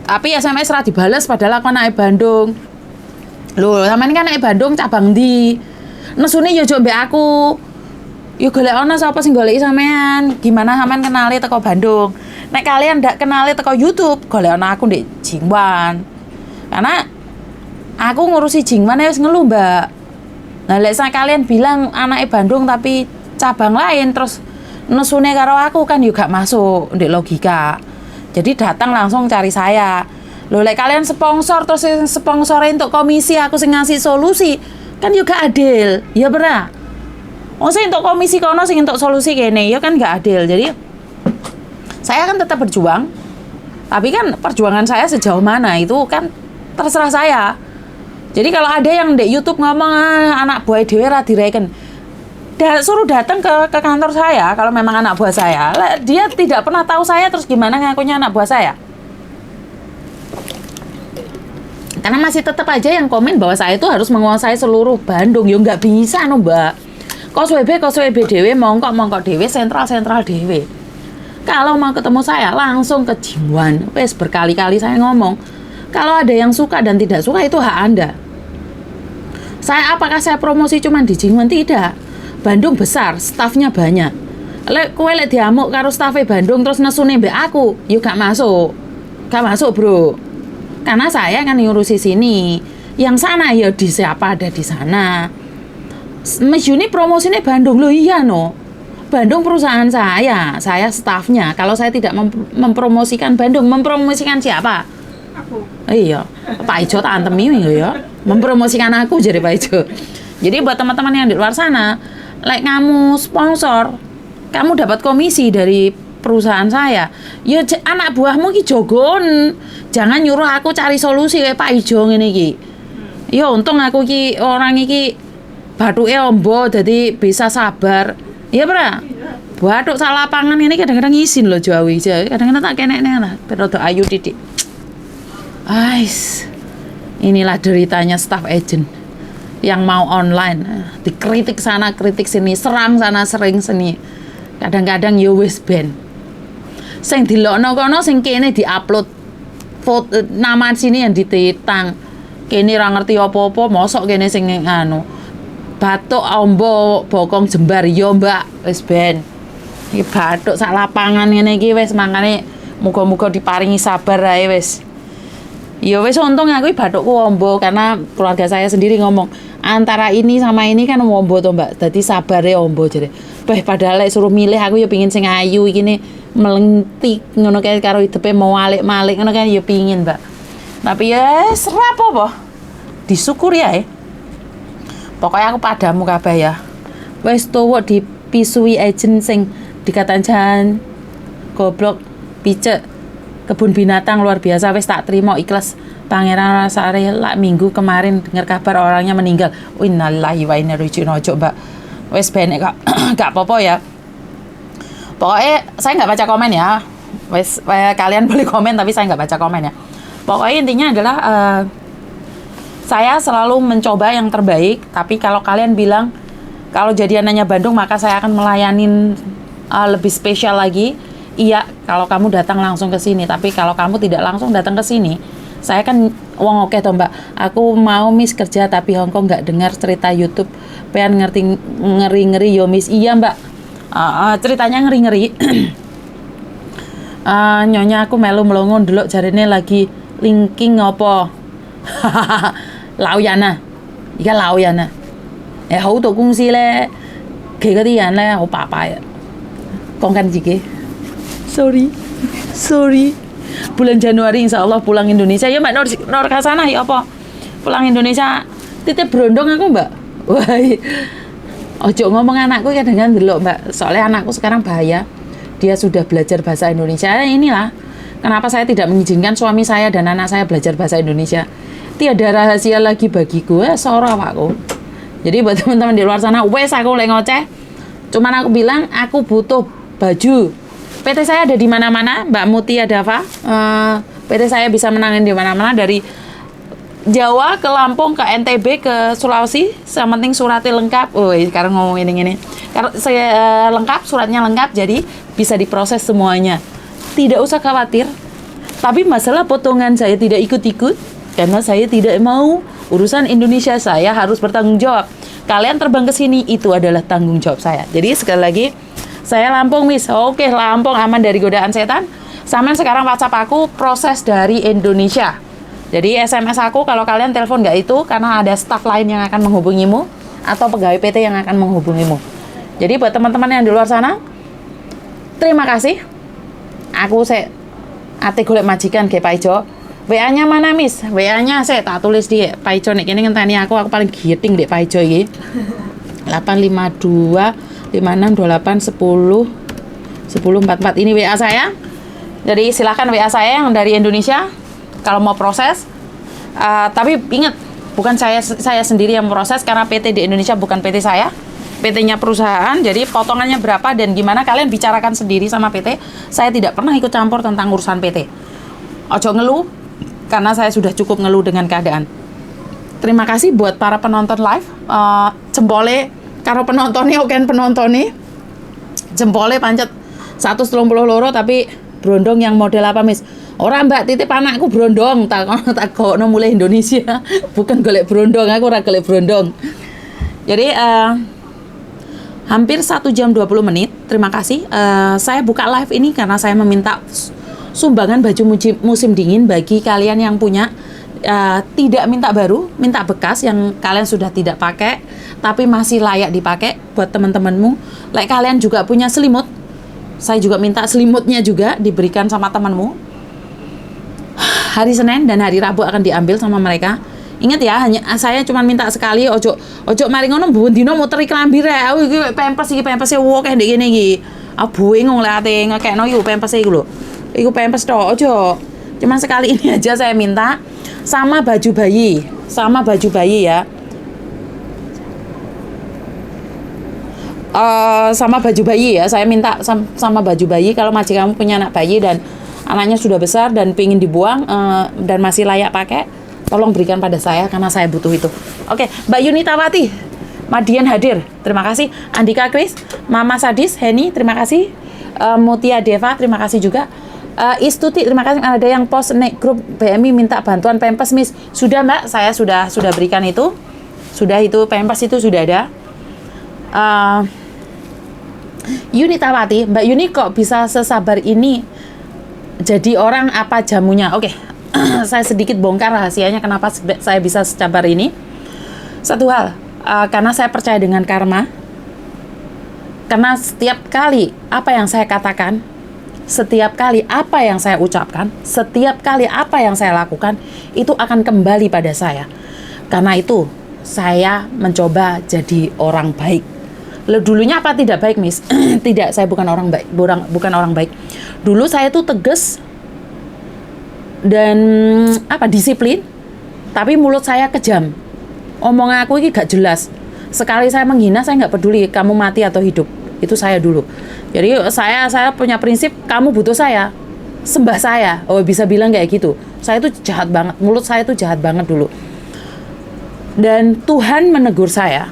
tapi SMS ra dibales padahal aku naik Bandung. Loh, sampean kan naik Bandung cabang ndi? Nesune ya njok mbek aku. Ya golek ana sapa sing goleki sampean? Gimana sampean kenali teko Bandung? Nek kalian ndak kenali teko YouTube, golek ana aku ndek Jingwan. Karena aku ngurusi Jingwan wis ngeluh, Mbak. Nah, lek kalian bilang anaknya Bandung tapi cabang lain terus nesune karo aku kan juga masuk ndek logika. Jadi datang langsung cari saya. Loh lek kalian sponsor terus sponsorin untuk komisi, aku sing ngasih solusi, kan juga adil. Ya bener. Sing untuk komisi kono sing untuk solusi kene, ya kan gak adil. Jadi saya akan tetap berjuang. Tapi kan perjuangan saya sejauh mana itu kan terserah saya. Jadi kalau ada yang di YouTube ngomong anak buah dhewe ra direken, suruh datang ke kantor saya kalau memang anak buah saya. Dia tidak pernah tahu saya, terus gimana ngakunya anak buah saya? Karena masih tetap aja yang komen bahwa saya itu harus menguasai seluruh Bandung. Ya nggak bisa no mbak. Kos WB dhewe, mongkok dhewe, sentral dhewe. Kalau mau ketemu saya langsung ke Jingwan. Wes berkali-kali saya ngomong, kalau ada yang suka dan tidak suka itu hak Anda. Apakah saya promosi cuma di Jingwan? Tidak. Bandung besar, stafnya banyak. Kowe lek diamuk karo stafe Bandung terus nesune mbek aku, yo gak masuk. Gak masuk, Bro. Karena saya kan ngurusi sini. Yang sana ya di siapa ada di sana. Mas Yuni promosinya Bandung. Loh iya no. Bandung perusahaan saya stafnya. Kalau saya tidak mempromosikan Bandung, mempromosikan siapa? Aku. Iya, Pak Ijo tak antemi ya. Mempromosikan aku jadi Pak Ijo. Jadi buat teman-teman yang di luar sana, like kamu sponsor, kamu dapat komisi dari perusahaan saya. Ya anak buahmu ki jogon. Jangan nyuruh aku cari solusi kayak Pak Ijo ngene iki. Ya untung aku ki orang iki bathuke ombo jadi bisa sabar. Iya bra, bathuk sak lapangan ini kadang-kadang izin loh Jawi, kadang-kadang tak kenek-nek lah, perodo ayu titik. Ais, inilah deritanya staff agent yang mau online, dikritik sana kritik sini, serang sana sering sini, kadang-kadang yo wis ben. Sing dilokno kono sing kene diupload foto nama sini yang dititang, kene ra ngerti apa-apa, mosok kene sing anu. Batuk ombo bokong jembar yo mbak wis ben iki batuk sak lapangan ngene iki wis mangane muga-muga diparingi sabar ae wis yo wis untung aku batukku ombo karena keluarga saya sendiri ngomong antara ini sama ini kan ombo to mbak dadi sabare ombo jare padahal lek suruh milih aku yo pengin sing ayu iki ne melentik ngono kae karo hidepe mau malik ngono kan yo pengin mbak tapi ya serap apa disyukuri ae. Pokoknya aku padamu kabeh ya. Wis tuwa dipisui agent sing dikatain jan goblok picek kebun binatang luar biasa wis tak terima ikhlas. Pangeran Rasare lak minggu kemarin dengar kabar orangnya meninggal. Innalillahi wa inna ilaihi raji'un ojo mbak. Wis benek kok gak apa-apa ya. Pokoknya saya nggak baca komen ya. Wis kalian boleh komen tapi saya nggak baca komen ya. Pokoknya intinya adalah saya selalu mencoba yang terbaik, tapi kalau kalian bilang kalau jadiannya Bandung maka saya akan melayanin lebih spesial lagi. Iya, kalau kamu datang langsung ke sini, tapi kalau kamu tidak langsung datang ke sini, saya kan wong oke toh Mbak. Aku mau Miss kerja tapi Hongkong nggak dengar cerita YouTube. Pengen ngerti ngeri-ngeri yo Miss. Iya Mbak. Ceritanya ngeri-ngeri. Nyonya aku melu melongo ndelok jarene lagi linking apa. Lão人啊，而家鬧人啊，好多公司咧，佢嗰啲人咧好拜拜啊，講緊自己。Sorry. Bulan Januari insya Allah pulang Indonesia. Ya Mbak Nur Kasana ya apa? Pulang Indonesia. Titip berondong aku Mbak. Wah, ojo ngomong anakku kadang-kadang delok Mbak. Soalnya anakku sekarang bahaya. Dia sudah belajar bahasa Indonesia. Inilah kenapa saya tidak mengizinkan suami saya dan anak saya belajar bahasa Indonesia. Tiada rahasia lagi bagiku, soro awakku. Jadi buat teman-teman di luar sana, wes aku lagi ngoceh. Cuman aku bilang aku butuh baju. PT saya ada di mana-mana, Mbak Mutia Dava. PT saya bisa menangin di mana-mana dari Jawa ke Lampung ke NTB ke Sulawesi. Yang penting suratnya lengkap. Sekarang ngomong ini. Kalau saya lengkap, suratnya lengkap, jadi bisa diproses semuanya. Tidak usah khawatir. Tapi masalah potongan saya tidak ikut-ikut. Karena saya tidak mau urusan Indonesia saya harus bertanggung jawab. Kalian terbang ke sini itu adalah tanggung jawab saya. Jadi sekali lagi saya Lampung Miss. Oke Lampung aman dari godaan setan. Sama sekarang WhatsApp aku proses dari Indonesia. Jadi SMS aku kalau kalian telepon nggak itu karena ada staff lain yang akan menghubungimu atau pegawai PT yang akan menghubungimu. Jadi buat teman-teman yang di luar sana Terima kasih. Aku ate golek majikan ge Pak Ijo. WA-nya mana, Miss? WA-nya saya tak tulis di Pak Ijo nek kene ngenteni aku paling giting Dek Pak Ijo iki. 852 5628 10 1044 ini WA saya. Jadi silahkan WA saya yang dari Indonesia kalau mau proses. Tapi ingat, bukan saya sendiri yang proses karena PT di Indonesia bukan PT saya. PT-nya perusahaan, jadi potongannya berapa dan gimana kalian bicarakan sendiri sama PT. Saya tidak pernah ikut campur tentang urusan PT. Ojo ngeluh, karena saya sudah cukup ngeluh dengan keadaan. Terima kasih buat para penonton live. Jempole, karo penontonnya, oke penontonnya. Jempole pancet 132 tapi brondong yang model apa, Miss? Orang Mbak titip anakku brondong, tak gono mulai Indonesia. Bukan golek brondong, aku ora golek brondong. Jadi hampir 1 jam 20 menit. Terima kasih. Saya buka live ini karena saya meminta sumbangan baju musim dingin bagi kalian yang punya. Tidak minta baru, minta bekas yang kalian sudah tidak pakai tapi masih layak dipakai buat teman-temanmu. Like kalian juga punya selimut, saya juga minta selimutnya juga diberikan sama temanmu. Hari Senin dan hari Rabu akan diambil sama mereka. Ingat ya, hanya saya cuma minta sekali, ojo mari ngono mbun dino muter klambi rek. Aku iki pempes wo kayak ndek kene iki. Aku bingung lek ate ngekekno iku pempes iku lho. Iku pempes tok, ojo. Cuma sekali ini aja saya minta sama baju bayi ya. Sama baju bayi ya, saya minta sama baju bayi. Kalau majikanmu punya anak bayi dan anaknya sudah besar dan pingin dibuang dan masih layak pakai, tolong berikan pada saya karena saya butuh itu. Oke, Mbak Yunitawati, Madian hadir, terima kasih. Andika Kris, Mama Sadis, Heni, terima kasih. Mutia Deva, terima kasih juga. Istuti, terima kasih. Ada yang post nek grup BMI minta bantuan pempes, Miss. Sudah Mbak, saya sudah berikan itu. Sudah itu pempes itu sudah ada. Yunitawati, Mbak Yuni kok bisa sesabar ini jadi orang apa jamunya? Oke. Saya sedikit bongkar rahasianya kenapa saya bisa secabar ini. Satu hal, karena saya percaya dengan karma. Karena setiap kali apa yang saya katakan, setiap kali apa yang saya ucapkan, setiap kali apa yang saya lakukan, itu akan kembali pada saya. Karena itu, saya mencoba jadi orang baik. Dulunya apa tidak baik, Miss? Tidak, saya bukan orang baik. Bukan orang baik. Dulu saya tuh tegas dan disiplin, tapi mulut saya kejam. Omongan aku ini gak jelas. Sekali saya menghina, saya nggak peduli kamu mati atau hidup. Itu saya dulu. Jadi saya punya prinsip, kamu butuh saya, sembah saya. Oh, bisa bilang kayak gitu. Saya itu jahat banget, mulut saya itu jahat banget dulu. Dan Tuhan menegur saya.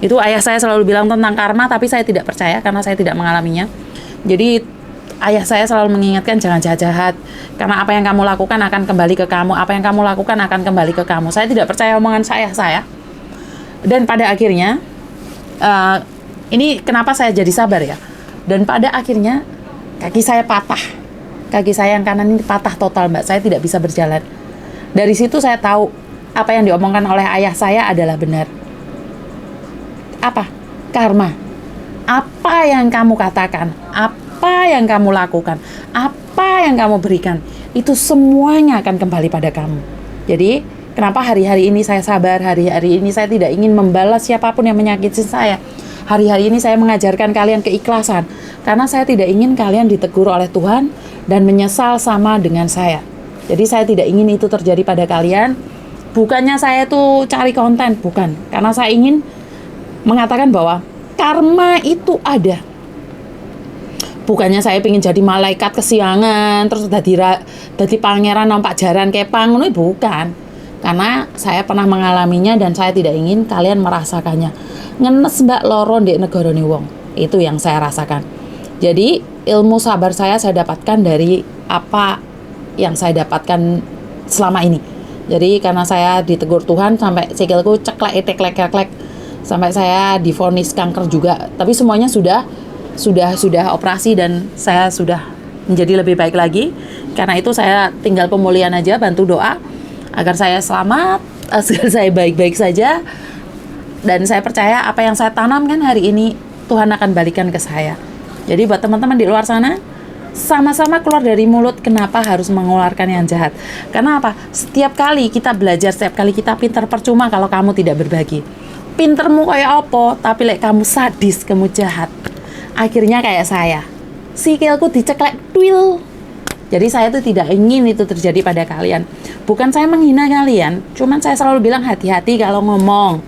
Itu ayah saya selalu bilang tentang karma, tapi saya tidak percaya karena saya tidak mengalaminya. Jadi ayah saya selalu mengingatkan jangan jahat-jahat, karena apa yang kamu lakukan akan kembali ke kamu. Apa yang kamu lakukan akan kembali ke kamu. Saya tidak percaya omongan saya. Dan pada akhirnya, ini kenapa saya jadi sabar ya. Dan pada akhirnya kaki saya patah. Kaki saya yang kanan ini patah total, Mbak. Saya tidak bisa berjalan. Dari situ saya tahu apa yang diomongkan oleh ayah saya adalah benar. Apa? Karma. Apa yang kamu katakan, apa yang kamu lakukan, apa yang kamu berikan, itu semuanya akan kembali pada kamu. Jadi, kenapa hari-hari ini saya sabar, hari-hari ini saya tidak ingin membalas siapapun yang menyakiti saya. Hari-hari ini saya mengajarkan kalian keikhlasan, karena saya tidak ingin kalian ditegur oleh Tuhan dan menyesal sama dengan saya. Jadi saya tidak ingin itu terjadi pada kalian. Bukannya saya tuh cari konten, bukan. Karena saya ingin mengatakan bahwa karma itu ada. Bukannya saya ingin jadi malaikat kesiangan terus dadi pangeran nampak jaran kepang, itu bukan. Karena saya pernah mengalaminya dan saya tidak ingin kalian merasakannya. Ngenes mbak loro ndek negarane wong. Itu yang saya rasakan. Jadi ilmu sabar saya dapatkan dari apa yang saya dapatkan selama ini. Jadi karena saya ditegur Tuhan sampai sikilku ceklek sampai saya divonis kanker juga, tapi semuanya sudah operasi dan saya sudah menjadi lebih baik lagi. Karena itu saya tinggal pemulihan aja, bantu doa agar saya selamat, agar saya baik-baik saja. Dan saya percaya apa yang saya tanamkan hari ini Tuhan akan balikan ke saya. Jadi buat teman-teman di luar sana, sama-sama keluar dari mulut. Kenapa harus mengeluarkan yang jahat? Karena apa? Setiap kali kita belajar, setiap kali kita pintar, percuma kalau kamu tidak berbagi. Pintermu kayak apa, tapi kamu sadis, kamu jahat. Akhirnya kayak saya, sikilku diceklek twil. Jadi saya tuh tidak ingin itu terjadi pada kalian. Bukan saya menghina kalian, cuman saya selalu bilang hati-hati kalau ngomong.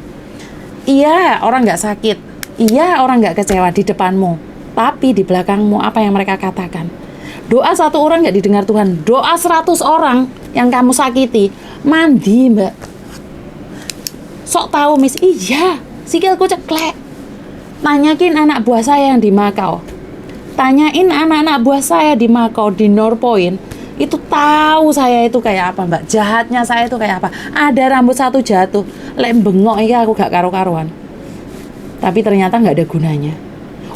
Iya, orang nggak sakit. Iya, orang nggak kecewa di depanmu. Tapi di belakangmu apa yang mereka katakan. Doa satu orang nggak didengar Tuhan. Doa 100 orang yang kamu sakiti. Mandi, Mbak. Sok tahu, Miss. Iya, sikilku ceklek. Tanyakin anak buah saya yang di Makau. Tanyain anak-anak buah saya di Makau, di North Point. Itu tahu saya itu kayak apa, Mbak. Jahatnya saya itu kayak apa. Ada rambut satu jatuh. Lek bengok ini aku gak karu-karuan. Tapi ternyata nggak ada gunanya.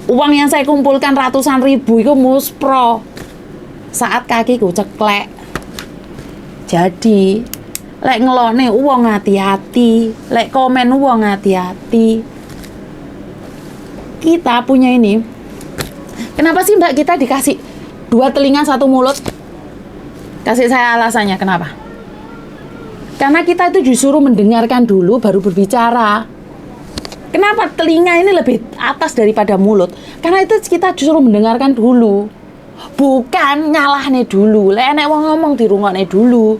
Uang yang saya kumpulkan ratusan ribu itu muspro saat kakiku ceklek. Jadi lek ngelone uang hati-hati, lek komen uang hati-hati. Kita punya ini. Kenapa sih Mbak kita dikasih 2 telinga 1 mulut? Kasih saya alasannya kenapa? Karena kita itu disuruh mendengarkan dulu baru berbicara. Kenapa telinga ini lebih atas daripada mulut? Karena itu kita disuruh mendengarkan dulu. Bukan nyalahne dulu. Lek nek wong ngomong dirungokne dulu.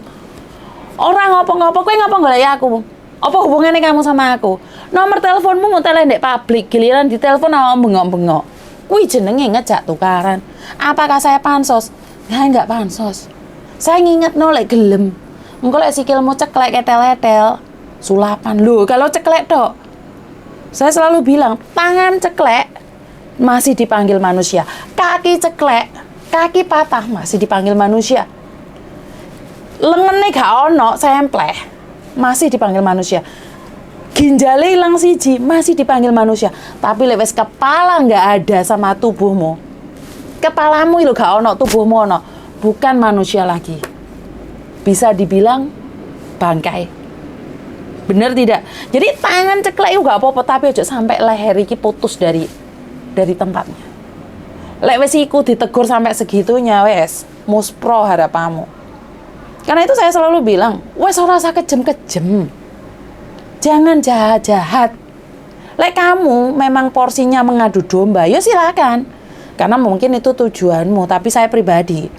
Orang ngopo-ngopo kowe ngopo golek aku? Apa hubungannya kamu sama aku? Nomor teleponmu mau tele ndek publik, giliran ditelepon awak bengok-bengok. Kuwi jenenge ngejak tukaran. Apakah saya pansos? Ya enggak pansos. Saya ngingetno lek gelem. Engko lek sikilmu ceklek etel-etel, sulapan. Lho, kalau ceklek tok. Saya selalu bilang, tangan ceklek masih dipanggil manusia. Kaki ceklek, kaki patah masih dipanggil manusia. Lengene gak ono, sempleh, masih dipanggil manusia. Ginjale ilang siji, masih dipanggil manusia. Tapi lewes kepala nggak ada sama tubuhmu. Kepalamu itu gak ono, tubuhmu ono. Bukan manusia lagi. Bisa dibilang bangkai. Bener tidak? Jadi tangan ceklek itu gak apa-apa, tapi aja sampai leher iki putus dari tempatnya. Lek wis iku ditegur sampai segitunya wes, muspro harapamu. Karena itu saya selalu bilang, wes ora usah kejem-kejem. Jangan jahat-jahat. Lek kamu memang porsinya mengadu domba, ya silakan. Karena mungkin itu tujuanmu, tapi saya pribadi,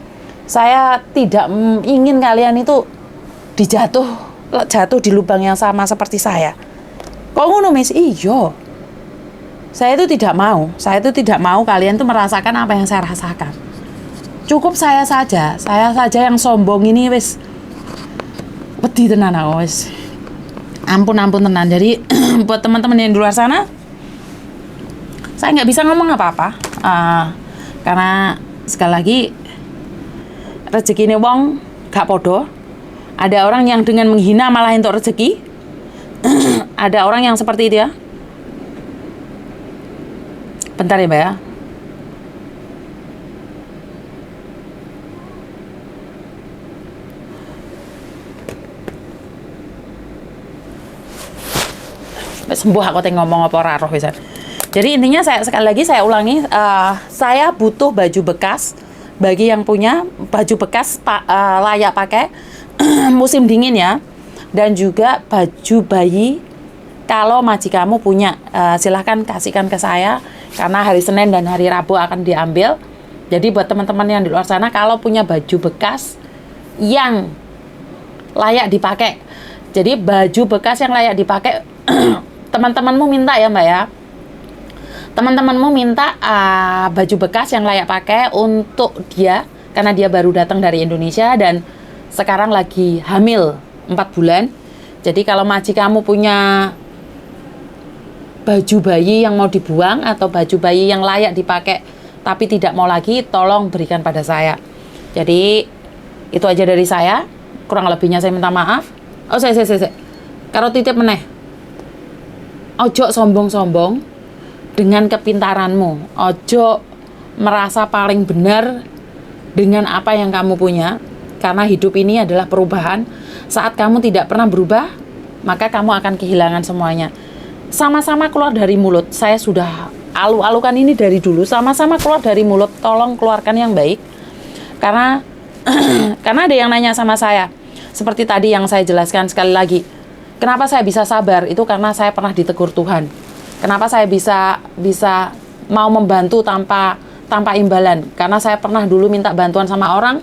saya tidak ingin kalian itu jatuh di lubang yang sama seperti saya. Kok ngono Miss? Iya. Saya itu tidak mau kalian tuh merasakan apa yang saya rasakan. Cukup saya saja yang sombong ini wis wedi tenan aku wis. Ampun tenan. Jadi buat teman-teman yang di luar sana, saya nggak bisa ngomong apa-apa. Karena sekali lagi rezeki ini wong gak podo. Ada orang yang dengan menghina malah entuk rezeki. Ada orang yang seperti itu ya. Bentar ya, Mbak ya. Sembuh aku teh ngomong apa ora roh pisan. Jadi intinya sekali lagi saya ulangi, saya butuh baju bekas bagi yang punya baju bekas layak pakai musim dingin ya, dan juga baju bayi kalau majikanmu punya, silahkan kasihkan ke saya karena hari Senin dan hari Rabu akan diambil. Jadi buat teman-teman yang di luar sana kalau punya baju bekas yang layak dipakai, jadi baju bekas yang layak dipakai teman-temanmu minta ya Mbak ya, teman-temanmu minta baju bekas yang layak pakai untuk dia karena dia baru datang dari Indonesia dan sekarang lagi hamil 4 bulan. Jadi kalau majikanmu punya baju bayi yang mau dibuang atau baju bayi yang layak dipakai tapi tidak mau lagi, tolong berikan pada saya. Jadi itu aja dari saya. Kurang lebihnya saya minta maaf. Oh saya. Karo titip meneh. Ojo sombong-sombong dengan kepintaranmu. Ojo merasa paling benar dengan apa yang kamu punya. Karena hidup ini adalah perubahan. Saat kamu tidak pernah berubah, maka kamu akan kehilangan semuanya. Sama-sama keluar dari mulut. Saya sudah alu-alukan ini dari dulu, sama-sama keluar dari mulut, tolong keluarkan yang baik. Karena karena ada yang nanya sama saya, seperti tadi yang saya jelaskan sekali lagi, kenapa saya bisa sabar? Itu karena saya pernah ditegur Tuhan. Kenapa saya bisa mau membantu tanpa imbalan? Karena saya pernah dulu minta bantuan sama orang,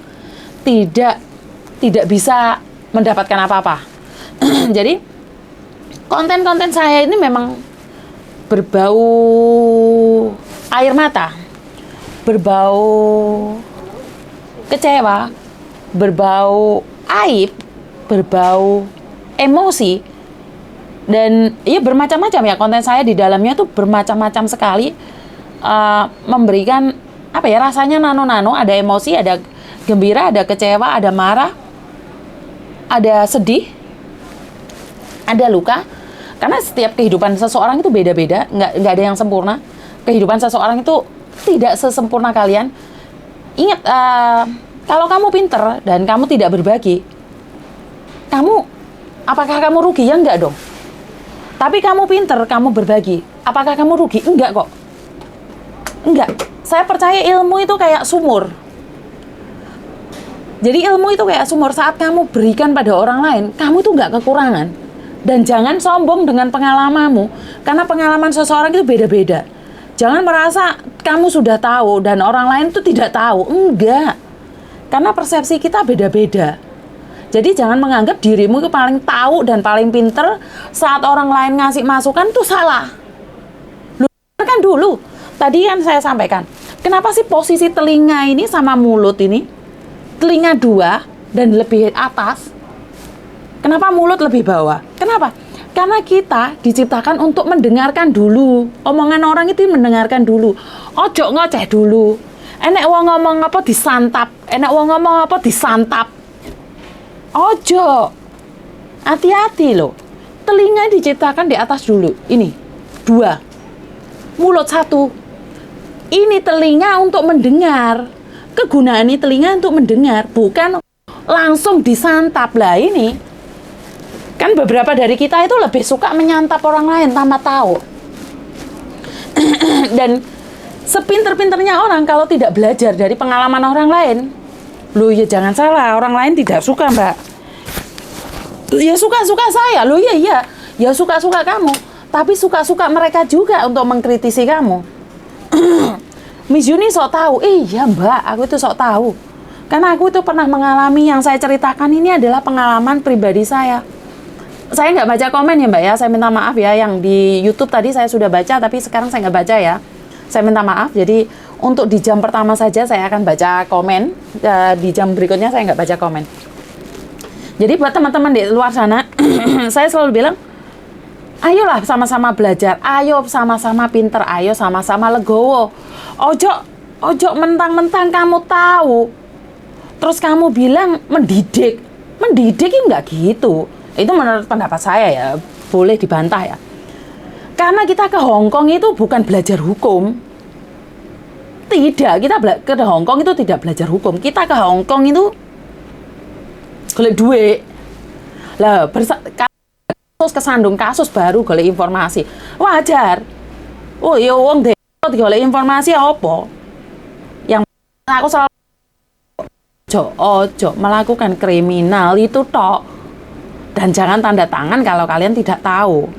tidak bisa mendapatkan apa-apa. Jadi konten-konten saya ini memang berbau air mata, berbau kecewa, berbau aib, berbau emosi, dan ya bermacam-macam ya konten saya di dalamnya tuh bermacam-macam sekali, memberikan apa ya, rasanya nano-nano, ada emosi, ada gembira, ada kecewa, ada marah, ada sedih, ada luka. Karena setiap kehidupan seseorang itu beda-beda, nggak ada yang sempurna. Kehidupan seseorang itu tidak sesempurna kalian. Ingat, kalau kamu pinter dan kamu tidak berbagi, apakah kamu rugi? Ya enggak dong. Tapi kamu pinter, kamu berbagi, apakah kamu rugi? Enggak kok. Enggak. Saya percaya ilmu itu kayak sumur. Jadi ilmu itu kayak sumur, saat kamu berikan pada orang lain, kamu itu nggak kekurangan. Dan jangan sombong dengan pengalamanmu, karena pengalaman seseorang itu beda-beda. Jangan merasa kamu sudah tahu dan orang lain itu tidak tahu. Enggak. Karena persepsi kita beda-beda. Jadi jangan menganggap dirimu itu paling tahu dan paling pinter saat orang lain ngasih masukan itu salah. Lu kan dulu, tadi kan saya sampaikan, kenapa sih posisi telinga ini sama mulut ini, telinga 2 dan lebih atas, kenapa mulut lebih bawah? Kenapa? Karena kita diciptakan untuk mendengarkan dulu. Omongan orang itu mendengarkan dulu. Ojo ngoceh dulu. Enek wong ngomong apa disantap. Enek wong ngomong apa disantap. Ojo. Hati-hati loh. Telinga diciptakan di atas dulu. Ini 2. Mulut 1. Ini telinga untuk mendengar. Kegunaan ini telinga untuk mendengar, bukan langsung disantap. Lah ini kan beberapa dari kita itu lebih suka menyantap orang lain tanpa tahu. Dan sepinter-pinternya orang kalau tidak belajar dari pengalaman orang lain, loh ya jangan salah, orang lain tidak suka mbak. Ya suka-suka saya, loh ya suka-suka kamu. Tapi suka-suka mereka juga untuk mengkritisi kamu. Miss Yuni sok tahu, iya mbak, aku itu sok tahu. Karena aku itu pernah mengalami, yang saya ceritakan ini adalah pengalaman pribadi saya. Saya nggak baca komen ya mbak ya, saya minta maaf ya, yang di YouTube tadi saya sudah baca, tapi sekarang saya nggak baca ya, saya minta maaf. Jadi untuk di jam pertama saja saya akan baca komen, di jam berikutnya saya nggak baca komen. Jadi buat teman-teman di luar sana, saya selalu bilang, ayolah sama-sama belajar, ayo sama-sama pinter, ayo sama-sama legowo. Ojo mentang-mentang kamu tahu, terus kamu bilang mendidik ini nggak gitu. Itu menurut pendapat saya ya, boleh dibantah ya. Karena kita ke Hong Kong itu bukan belajar hukum. Tidak, kita ke Hong Kong itu tidak belajar hukum. Kita ke Hong Kong itu golek duit. Lah, kasus kesandung kasus baru golek informasi. Wajar. Oh, ya wong golek informasi apa? Yang aku selalu ojo melakukan kriminal itu tok. Dan jangan tanda tangan kalau kalian tidak tahu.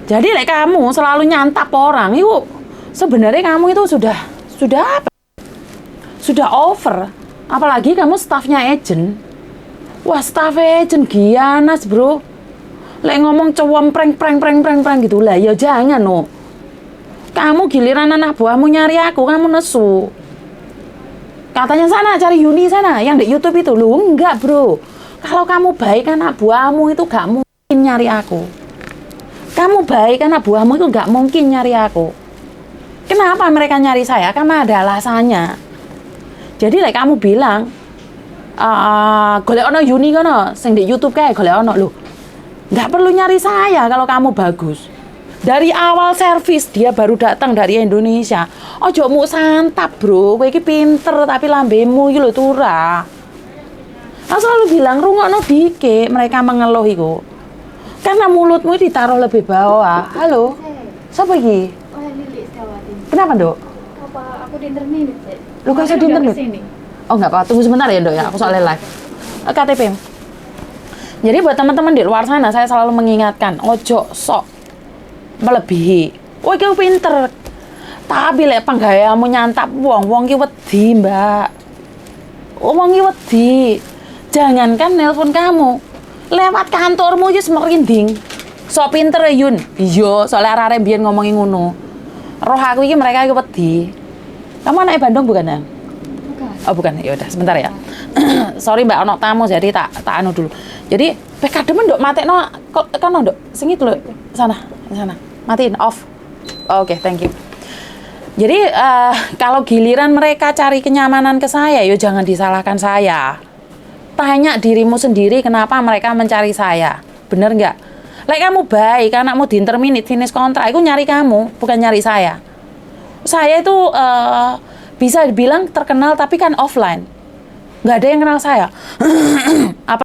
Jadi kamu selalu nyantap orang, yuk sebenarnya kamu itu sudah apa? Sudah over. Apalagi kamu stafnya agent. Wah, staff agent gianas bro. Ngomong cowok prank gitu lah. Ya jangan no. Kamu giliran anak buahmu nyari aku, kamu nesu. Katanya sana cari Yuni sana, yang di YouTube itu. Lu enggak bro. Kalau kamu baik, anak buahmu itu gak mungkin nyari aku. Kamu baik, anak buahmu itu gak mungkin nyari aku. Kenapa mereka nyari saya? Karena ada alasannya. Jadi kamu bilang, golek ono Yuni kono, sing di YouTube kayak golek ono lho. Gak perlu nyari saya kalau kamu bagus. Dari awal servis dia baru datang dari Indonesia. Ojo mu santap bro, kowe iki pinter tapi lambemu iki lho turah. Aku selalu bilang, rungokno dikit, mereka mengeluh iku. Karena mulutmu ditaruh lebih bawah. Halo, siapa iki? Oh, Lili Setiawati. Kenapa, Dok? Apa aku di internet sih? Lu kok bisa di internet? Oh, nggak apa, tunggu sebentar ya, Dok ya. Aku soalnya live. KTP. Jadi buat teman-teman di luar sana, saya selalu mengingatkan, ojo sok melebihi. Wah, iki pinter. Tapi lek panggayamu nyantap wong ki wedi, Mbak. Wong ki wedi. Jangankan nelpon kamu, lewat kantormu wis merinding. Sok pinter ya, Yun. Iya, soalnya arek-arek biyen ngomongin ngono. Roh aku iki mereka iki wedi. Kamu anak Bandung bukan ya? Bukan. Oh bukan, ya udah sebentar ya. Sorry Mbak, ono tamu jadi tak anu dulu. Jadi PKD nduk matekno kan nduk. Sing itu lho, sana. Matiin off. Oke, thank you. Jadi kalau giliran mereka cari kenyamanan ke saya, yo jangan disalahkan saya. Tanya dirimu sendiri kenapa mereka mencari saya. Bener nggak? Like kamu baik, anakmu di finish kontrak, aku nyari kamu, bukan nyari saya. Saya itu bisa dibilang terkenal tapi kan offline. Nggak ada yang kenal saya. Apa